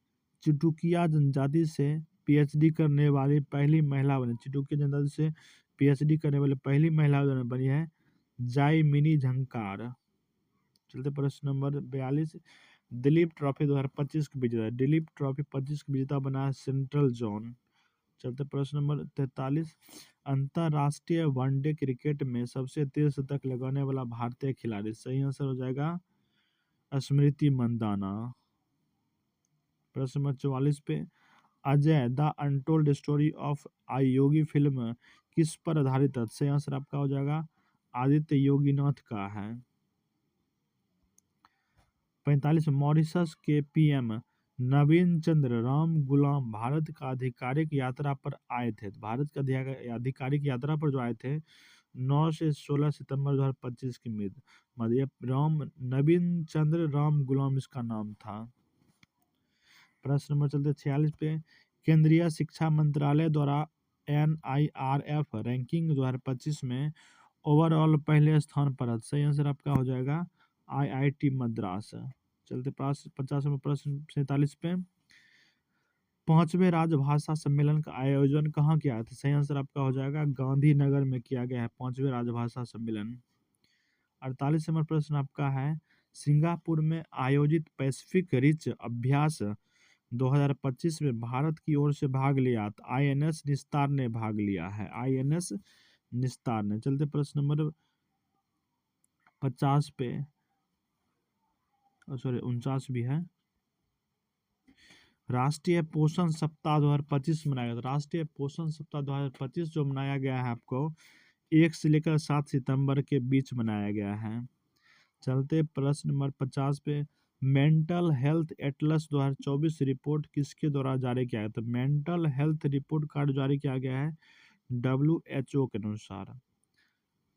चिटुकिया जनजाति से पीएचडी करने वाली पहली महिला बनी। चिटुकिया जनजाति से पीएचडी करने वाली पहली महिला बनी है जाइमिनी झंकार। चलते प्रश्न नंबर 42। दिलीप ट्रॉफी 2025 के विजेता। दिलीप ट्रॉफी 25 के विजेता बना है सेंट्रल जोन। चलते प्रश्न नंबर 43। अंतरराष्ट्रीय वनडे क्रिकेट में सबसे तेज शतक लगाने वाला भारतीय खिलाड़ी। सही आंसर हो जाएगा स्मृति मंदाना। प्रश्न नंबर 44 पे। Ajay the untold story of I Yogi film किस पर आधारित है? सही आंसर आपका हो जाएगा आदित्य योगीनाथ का है। 45। मॉरिशस के पीएम नवीन चंद्र राम गुलाम भारत का आधिकारिक यात्रा पर आए थे। भारत का आधिकारिक यात्रा पर जो आए थे 9 से 16 सितंबर 2025 की मध्य राम नवीन चंद्र राम गुलाम इसका नाम था। प्रश्न नंबर चलते 46 पे। केंद्रीय शिक्षा मंत्रालय द्वारा NIRF रैंकिंग 2025 में ओवरऑल पहले स्थान पर है। सही आंसर आपका हो जाएगा IIT मद्रास। चलते 50 में प्रश्न 47 पे। 5वें राजभाषा सम्मेलन का आयोजन कहाँ किया था? सही आंसर आपका हो जाएगा गांधीनगर में किया गया है 5वें राजभाषा सम्मेलन। 48 नंबर प्रश्न आपका है, सिंगापुर में आयोजित पैसिफिक रिच अभ्यास 2025 में भारत की ओर से भाग लिया INS निस्तार ने भाग लिया है। INS निस्तार ने। चलते प्रश्न नंबर 50 पे, सॉरी 49 भी है। राष्ट्रीय पोषण सप्ताह 2025 मनाया गया। राष्ट्रीय पोषण सप्ताह 2025 जो मनाया गया है आपको 1 से लेकर 7 सितंबर के बीच मनाया गया है। चलते प्रश्न नंबर 50 पे। मेंटल हेल्थ एटलस 2024 रिपोर्ट किसके द्वारा जारी किया गया? तो मेंटल हेल्थ रिपोर्ट कार्ड जारी किया गया है WHO के अनुसार।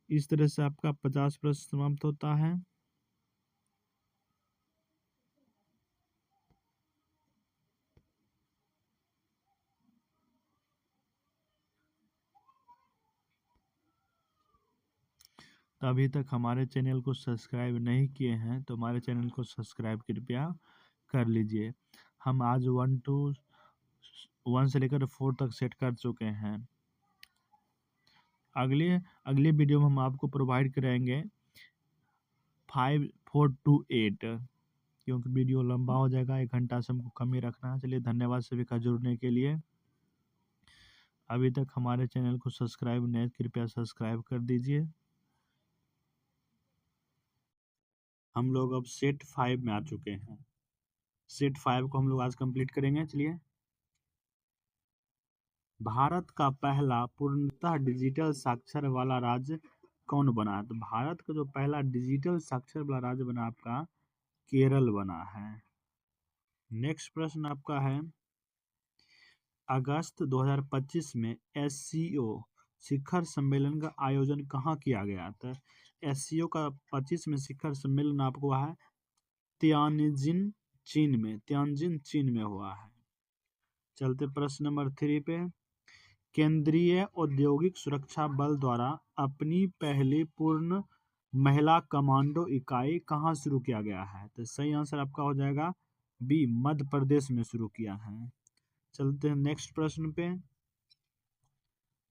इस तरह से आपका 50 प्रश्न समाप्त होता है। तो अभी तक हमारे चैनल को सब्सक्राइब नहीं किए हैं तो हमारे चैनल को सब्सक्राइब कृपया कर लीजिए। हम आज 1 से लेकर 4 तक सेट कर चुके हैं। अगले वीडियो में हम आपको प्रोवाइड करेंगे 5, 4 to 8, क्योंकि वीडियो लंबा हो जाएगा, 1 घंटा से हमको कम ही रखना है। चलिए धन्यवाद सभी का जुड़ने के लिए। अभी तक हमारे चैनल को सब्सक्राइब नहीं, कृपया सब्सक्राइब कर दीजिए। हम लोग अब सेट 5 में आ चुके हैं। सेट 5 को हम लोग आज कंप्लीट करेंगे। चलिए, भारत का पहला पूर्णतः डिजिटल साक्षर वाला राज्य कौन बना? तो भारत का जो पहला डिजिटल साक्षर वाला राज्य बना आपका केरल बना है। नेक्स्ट प्रश्न आपका है, अगस्त 2025 में SCO शिखर सम्मेलन का आयोजन कहाँ किया गया था? SCO का 25 में शिखर सम्मेलन आपको है तियानजिन चीन में हुआ है। चलते प्रश्न नंबर 3 पे। केंद्रीय औद्योगिक सुरक्षा बल द्वारा अपनी पहली पूर्ण महिला कमांडो इकाई कहाँ शुरू किया गया है? तो सही आंसर आपका हो जाएगा B, मध्य प्रदेश में शुरू किया है। चलते हैं नेक्स्ट प्रश्न पे।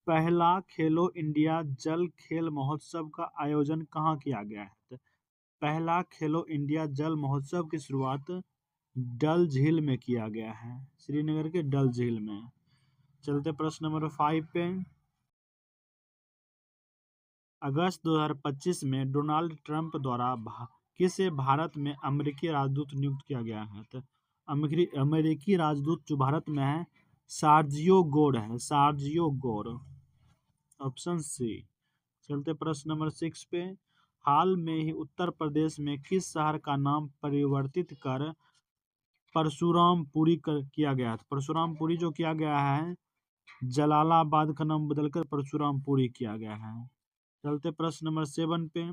पहला खेलो इंडिया जल खेल महोत्सव का आयोजन कहाँ किया गया है? तो पहला खेलो इंडिया जल महोत्सव की शुरुआत डल झील में किया गया है, श्रीनगर के डल झील में। चलते प्रश्न नंबर 5 पे। अगस्त 2025 में डोनाल्ड ट्रंप द्वारा किसे भारत में अमेरिकी राजदूत नियुक्त किया गया है? तो अमेरिकी राजदूत जो भारत में है सार्जियो गोर है, सार्जियो गोर, ऑप्शन सी। चलते प्रश्न नंबर 6 पे। हाल में ही उत्तर प्रदेश में किस शहर का नाम परिवर्तित कर परशुरामपुरी किया गया था? परशुरामपुरी जो किया गया है, जलालाबाद का नाम बदलकर परशुरामपुरी किया गया है। चलते प्रश्न नंबर 7 पे।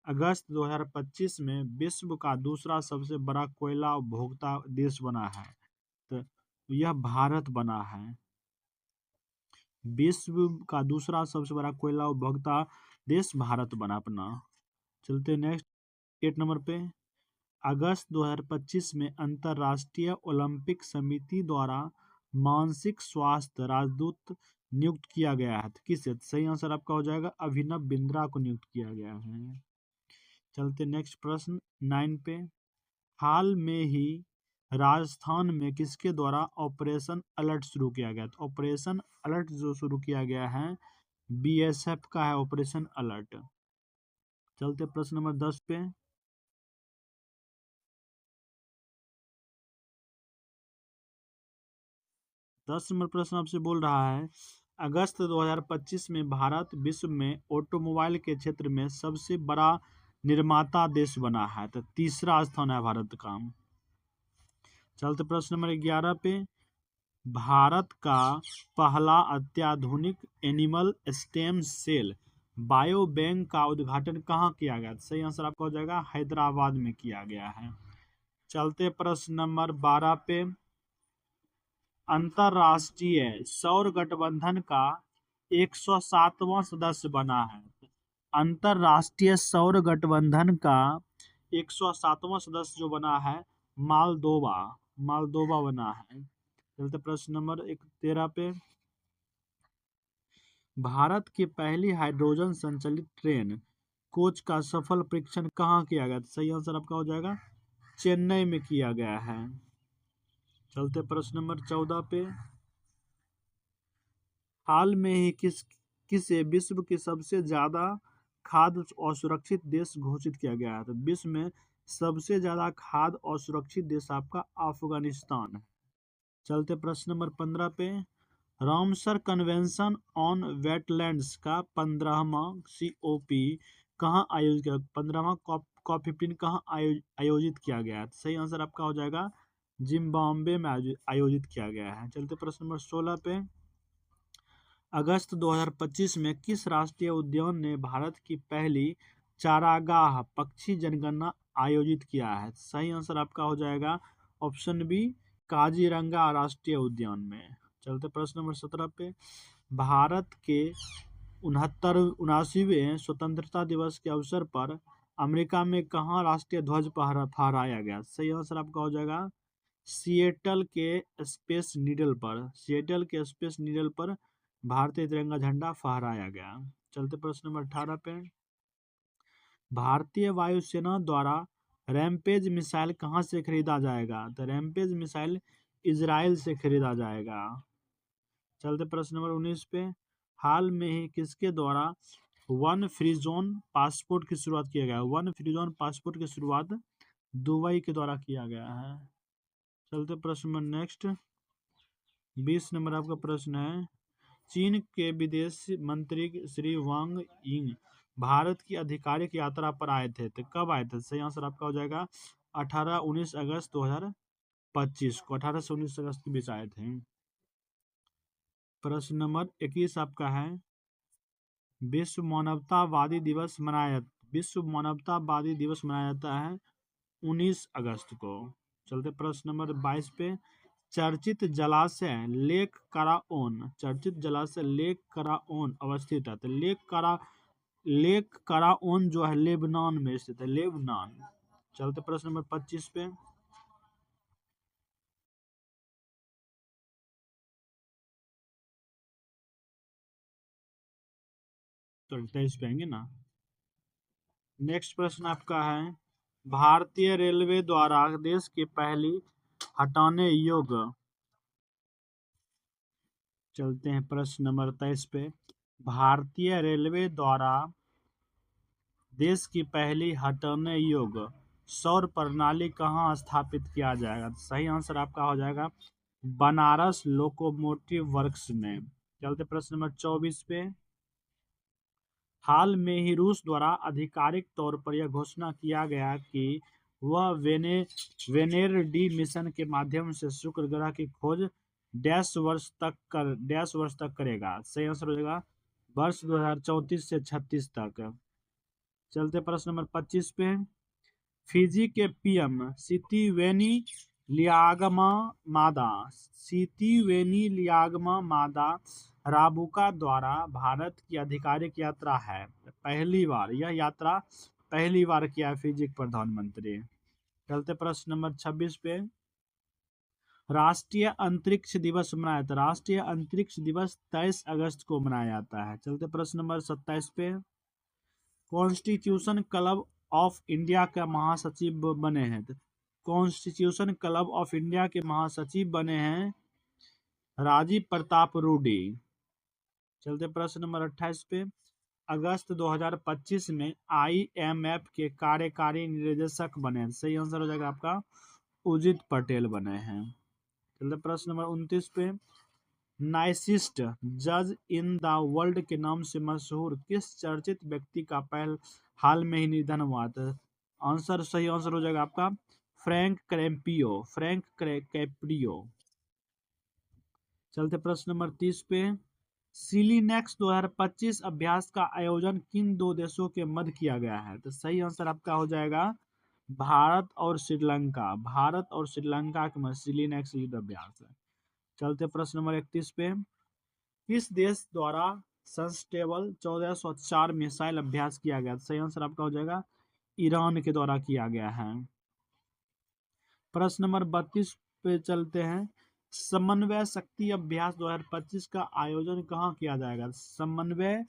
अगस्त 2025 में विश्व का दूसरा सबसे बड़ा कोयला उपभोक्ता देश बना है, तो यह भारत बना है। विश्व का दूसरा सबसे बड़ा कोयला उपभोक्ता देश भारत बना अपना। चलते नेक्स्ट 8 नंबर पे। अगस्त 2025 में अंतर्राष्ट्रीय ओलंपिक समिति द्वारा मानसिक स्वास्थ्य राजदूत नियुक्त किया गया है, तो किसे? सही आंसर आपका हो जाएगा अभिनव बिंद्रा को नियुक्त किया गया है। चलते नेक्स्ट प्रश्न 9 पे। हाल में ही राजस्थान में किसके द्वारा ऑपरेशन अलर्ट शुरू किया गया? तो ऑपरेशन अलर्ट जो शुरू किया गया है, बीएसएफ का है ऑपरेशन अलर्ट। चलते प्रश्न नंबर 10 पे। 10 नंबर प्रश्न आपसे बोल रहा है, अगस्त 2025 में भारत विश्व में ऑटोमोबाइल के क्षेत्र में सबसे बड़ा निर्माता देश बना है, तो तीसरा स्थान है भारत का। चलते प्रश्न नंबर 11 पे। भारत का पहला अत्याधुनिक animal stem cell bio bank का उद्घाटन कहाँ किया गया? सही आंसर आपका हो जाएगा हैदराबाद में किया गया है। चलते प्रश्न नंबर 12 पे। अंतरराष्ट्रीय सौर गठबंधन का 107वां सदस्य बना है। अंतरराष्ट्रीय सौर गठबंधन का 107वां सदस्य जो बना है, मालदोवा, मालदोवा बना है। चलते प्रश्न नंबर 13 पे। भारत की पहली हाइड्रोजन संचालित ट्रेन कोच का सफल परीक्षण कहाँ किया गया? सही आंसर आपका हो जाएगा चेन्नई में किया गया है। चलते प्रश्न नंबर 14 पे। हाल में ही किसे विश्व के सबसे ज्यादा खाद्य असुरक्षित देश घोषित किया गया है? तो विश्व में सबसे ज्यादा खाद्य असुरक्षित देश आपका अफगानिस्तान है। चलते प्रश्न नंबर 15 पे। रामसर कन्वेंशन ऑन वेटलैंड्स का 15वां COP कहाँ आयोजित किया? 15वां COP15 कहाँ आयोजित किया गया है? सही आंसर आपका हो जाएगा जिम्बाब्वे में आयोजित किया गया है। चलते प्रश्न नंबर 16 पे। अगस्त 2025 में किस राष्ट्रीय उद्यान ने भारत की पहली चारागाह पक्षी जनगणना आयोजित किया है? सही आंसर आपका हो जाएगा ऑप्शन बी, काजीरंगा राष्ट्रीय उद्यान में। चलते प्रश्न नंबर 17 पे। भारत के 79वें स्वतंत्रता दिवस के अवसर पर अमेरिका में कहाँ राष्ट्रीय ध्वज फहराया गया? सही आंसर आपका हो जाएगा सिएटल के स्पेस नीडल पर, सिएटल के स्पेस नीडल पर भारतीय तिरंगा झंडा फहराया गया। चलते प्रश्न नंबर 18 पे। भारतीय वायुसेना द्वारा रैमपेज मिसाइल कहां से खरीदा जाएगा? तो रैमपेज मिसाइल इजराइल से खरीदा जाएगा। चलते प्रश्न नंबर 19 पे। हाल में ही किसके द्वारा वन फ्री जोन पासपोर्ट की शुरुआत किया गया? वन फ्री जोन पासपोर्ट की शुरुआत दुबई के द्वारा किया गया है। चलते प्रश्न नंबर नेक्स्ट 20 नंबर आपका प्रश्न है, चीन के विदेश मंत्री श्री वांग यिंग भारत की आधिकारिक यात्रा पर आए थे, तो कब आए थे? सही आंसर आपका हो जाएगा 19 अगस्त 2025 को, 18 से 19 अगस्त के बीच आए थे। प्रश्न नंबर 21 आपका है, विश्व मानवतावादी दिवस मनाया जाता है 19 अगस्त को। चलते प्रश्न नंबर 22 पे। चर्चित जलाशय चर्चित जलाशय लेक कराओन अवस्थित है, तो लेक कराओन जो है लेबनान में स्थित है, लेबनान। चलते प्रश्न नंबर 25 पे। तो 23 पे आएंगे ना। नेक्स्ट प्रश्न आपका है, भारतीय रेलवे द्वारा देश की पहली हटाने योग्य। चलते हैं प्रश्न नंबर 23 पे। भारतीय रेलवे द्वारा देश की पहली हटाने योग्य सौर प्रणाली कहाँ स्थापित किया जाएगा? सही आंसर आपका हो जाएगा बनारस लोकोमोटिव वर्क्स में। चलते प्रश्न नंबर 24 पे। हाल में ही रूस द्वारा आधिकारिक तौर पर यह घोषणा किया गया कि वह वेनेर डी मिशन के माध्यम से शुक्र ग्रह की खोज डैश वर्ष तक करेगा। सही आंसर हो जाएगा वर्ष 2034 से 36 तक। चलते प्रश्न नंबर 25 पे। फिजी के पीएम सितिवेनी लियागमा मादा राबुका द्वारा भारत की आधिकारिक यात्रा है। पहली बार यह यात्रा पहली बार किया है फिजी के प्रधानमंत्री। चलते प्रश्न नंबर 26 पे। राष्ट्रीय अंतरिक्ष दिवस मनाया था। राष्ट्रीय अंतरिक्ष दिवस 23 अगस्त को मनाया जाता है। चलते प्रश्न नंबर 27 पे। कॉन्स्टिट्यूशन क्लब ऑफ इंडिया का महासचिव बने हैं। कॉन्स्टिट्यूशन क्लब ऑफ इंडिया के महासचिव बने हैं राजीव प्रताप रूडी। चलते प्रश्न नंबर 28 पे। अगस्त 2025 में आईएमएफ के कार्यकारी निदेशक बने। सही आंसर हो जाएगा आपका उदित पटेल बने हैं। चलते प्रश्न नंबर 29 पे। नाइसिस्ट जज इन द वर्ल्ड के नाम से मशहूर किस चर्चित व्यक्ति का हाल में ही निधन हुआ था। सही आंसर हो जाएगा आपका फ्रैंक कैप्रियो। चलते प्रश्न नंबर 30 पे। सिलीनेक्स 2025 अभ्यास का आयोजन किन दो देशों के मध्य किया गया है। तो सही आंसर आपका हो जाएगा भारत और श्रीलंका। भारत और श्रीलंका के मध्य सिलीनेक्स युद्ध अभ्यास है। चलते प्रश्न नंबर 31 पे। किस देश द्वारा संस्टेबल 1404 मिसाइल अभ्यास किया गया। सही आंसर आपका हो जाएगा ईरान के द्वारा किया गया है। प्रश्न नंबर 32 पे चलते हैं। समन्वय शक्ति अभ्यास 2025 का आयोजन कहाँ किया जाएगा। समन्वय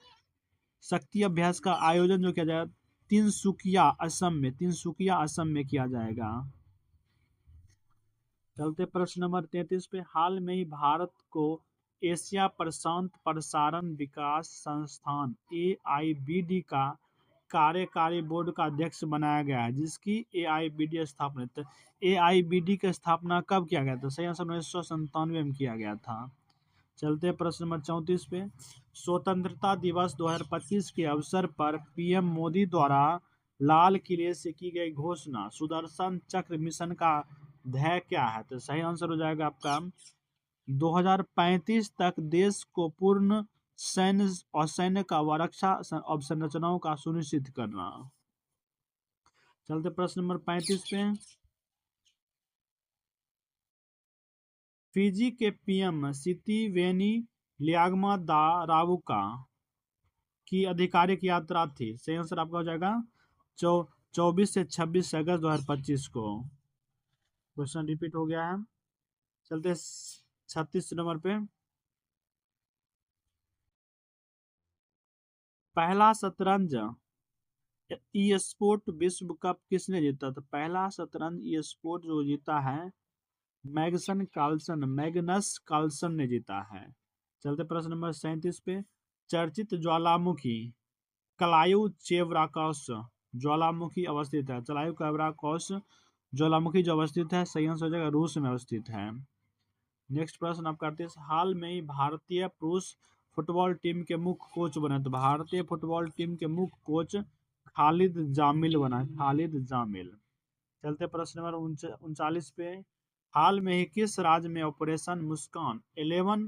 शक्ति अभ्यास का आयोजन जो किया जाएगा तिनसुकिया असम में किया जाएगा। चलते प्रश्न नंबर 33 पे। हाल में ही भारत को एशिया प्रशांत प्रसारण विकास संस्थान AIBD का कार्यकारी बोर्ड का अध्यक्ष बनाया गया है, जिसकी AIBD स्थापना AIBD की स्थापना कब किया गया था। सही आंसर 1997 में किया गया था। चलते प्रश्न नंबर 34 पे। स्वतंत्रता दिवस 2025 के अवसर पर PM मोदी द्वारा लाल किले से की गई घोषणा सुदर्शन चक्र मिशन का ध्येय क्या है। तो सही आंसर हो जाएगा आपका 2035 तक देश को पूर्ण सैन्य और सैन्य का रक्षा अवसंरचनाओं का सुनिश्चित करना। चलते प्रश्न नंबर 35 पे। फिजी के PM सितिवेनी लियागमा की आधिकारिक यात्रा थी। सही आंसर आपका हो जाएगा 24 से 26 अगस्त 2025 को। क्वेश्चन रिपीट हो गया है। चलते 36 नंबर पे। पहला शतरंज ई स्पोर्ट विश्व कप किसने जीता। तो पहला शतरंज ई स्पोर्ट जो जीता है मैग्नस कार्लसन ने जीता है। चलते प्रश्न नंबर 37 पे। चर्चित ज्वालामुखी क्लायू चेवराकॉस ज्वालामुखी अवस्थित है। क्लायू चेवराकॉस ज्वालामुखी जो अवस्थित है सही आंसर हो जाएगा रूस में अवस्थित है। नेक्स्ट प्रश्न आप करते हैं। हाल में ही भारतीय पुरुष फुटबॉल टीम के मुख्य कोच बने। तो भारतीय फुटबॉल टीम के मुख्य कोच खालिद जामिल बना। खालिद जामिल। चलते प्रश्न नंबर 39 पे। हाल में ही किस राज्य में ऑपरेशन मुस्कान 11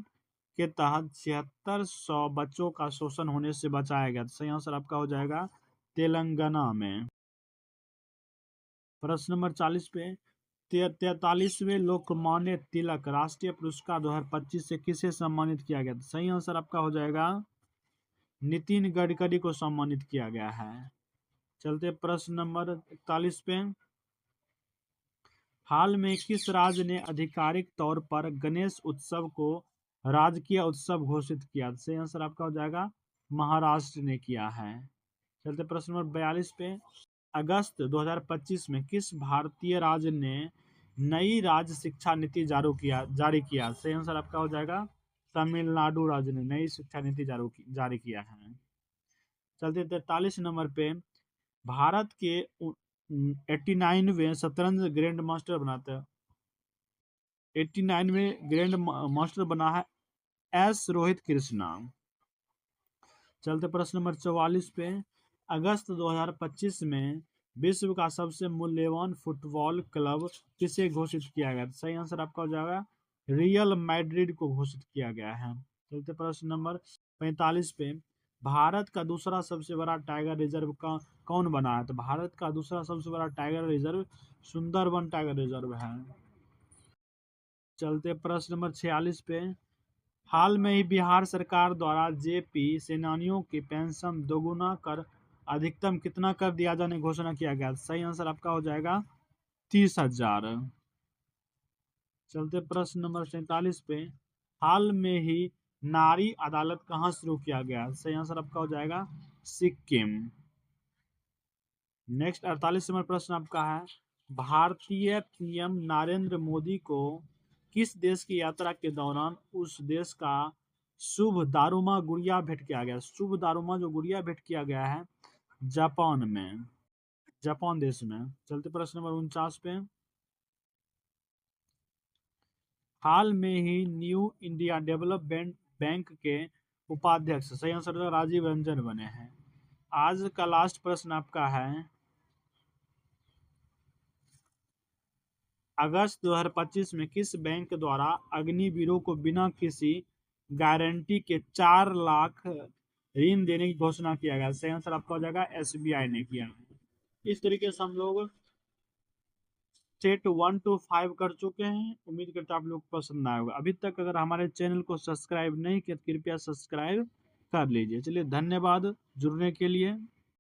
के तहत 7600 बच्चों का शोषण होने से बचाया गया। सही आंसर आपका हो जाएगा तेलंगाना में। प्रश्न नंबर 40 पे। 43वें लोकमान्य तिलक राष्ट्रीय पुरस्कार 2025 से किसे सम्मानित किया गया। सही आंसर आपका हो जाएगा नितिन गडकरी को सम्मानित किया गया है। चलते प्रश्न नंबर 41 पे। हाल में किस राज्य ने आधिकारिक तौर पर गणेश उत्सव को राजकीय उत्सव घोषित किया। सही आंसर आपका हो जाएगा महाराष्ट्र ने किया है। चलते प्रश्न नंबर 42 पे। अगस्त 2025 में किस भारतीय राज्य ने नई राज्य शिक्षा नीति जारी किया। सही आंसर आपका हो जाएगा तमिलनाडु राज्य ने नई शिक्षा नीति जारी किया है। चलते 43 नंबर पे। भारत के 89वें शतरंज ग्रैंड मास्टर बनाते हैं 89 में ग्रैंड मास्टर बना है एस रोहित कृष्णा। चलते प्रश्न नंबर 44 पे। अगस्त 2025 में विश्व का सबसे मूल्यवान फुटबॉल क्लब किसे घोषित किया गया? सही आंसर आपका हो जाएगा रियल मैड्रिड को घोषित किया गया है। चलते प्रश्न नंबर 45 पे। भारत का दूसरा सबसे बड़ा टाइगर रिजर्व का कौन बना है? तो भारत का दूसरा सबसे बड़ा tiger reserve Sundarban tiger reserve है। चलते प्रश्न नंबर 46 पे। हाल में ही बिहार सरकार द्वारा जेपी सेनानियों की पेंशन दोगुना कर अधिकतम कितना कर दिया जाने की घोषणा किया गया? सही आंसर आपका हो जाएगा 30,000। चलते प्रश्न नंबर 47 पे। हाल में ही नारी अदालत कहाँ शुरू किया गया? सही आंसर आपका हो जाएगा सिक्किम। नेक्स्ट 48 नंबर प्रश्न आपका है। भारतीय पीएम नरेंद्र मोदी को किस देश की यात्रा के दौरान उस देश का शुभ दारुमा गुड़िया भेंट किया गया? शुभ दारुमा जो गुड़िया भेंट किया गया है जापान में, जापान देश में। चलते प्रश्न नंबर 49 पे। हाल में ही न्यू इंडिया डेवलपमेंट बैंक के उपाध्यक्ष, सही आंसर राजीव रंजन बने हैं। आज का लास्ट प्रश्न आपका है। अगस्त 2025 में किस बैंक द्वारा अग्निवीरों को बिना किसी गारंटी के 4 लाख ऋण देने की घोषणा किया गया? सही आंसर आपका हो जाएगा एसबीआई ने किया। इस तरीके से हम लोग स्टेट 1 to 5 कर चुके हैं। उम्मीद करता हूं आप लोग को पसंद आया होगा। अभी तक अगर हमारे चैनल को सब्सक्राइब नहीं किया तो कृपया सब्सक्राइब कर लीजिए। चलिए धन्यवाद जुड़ने के लिए।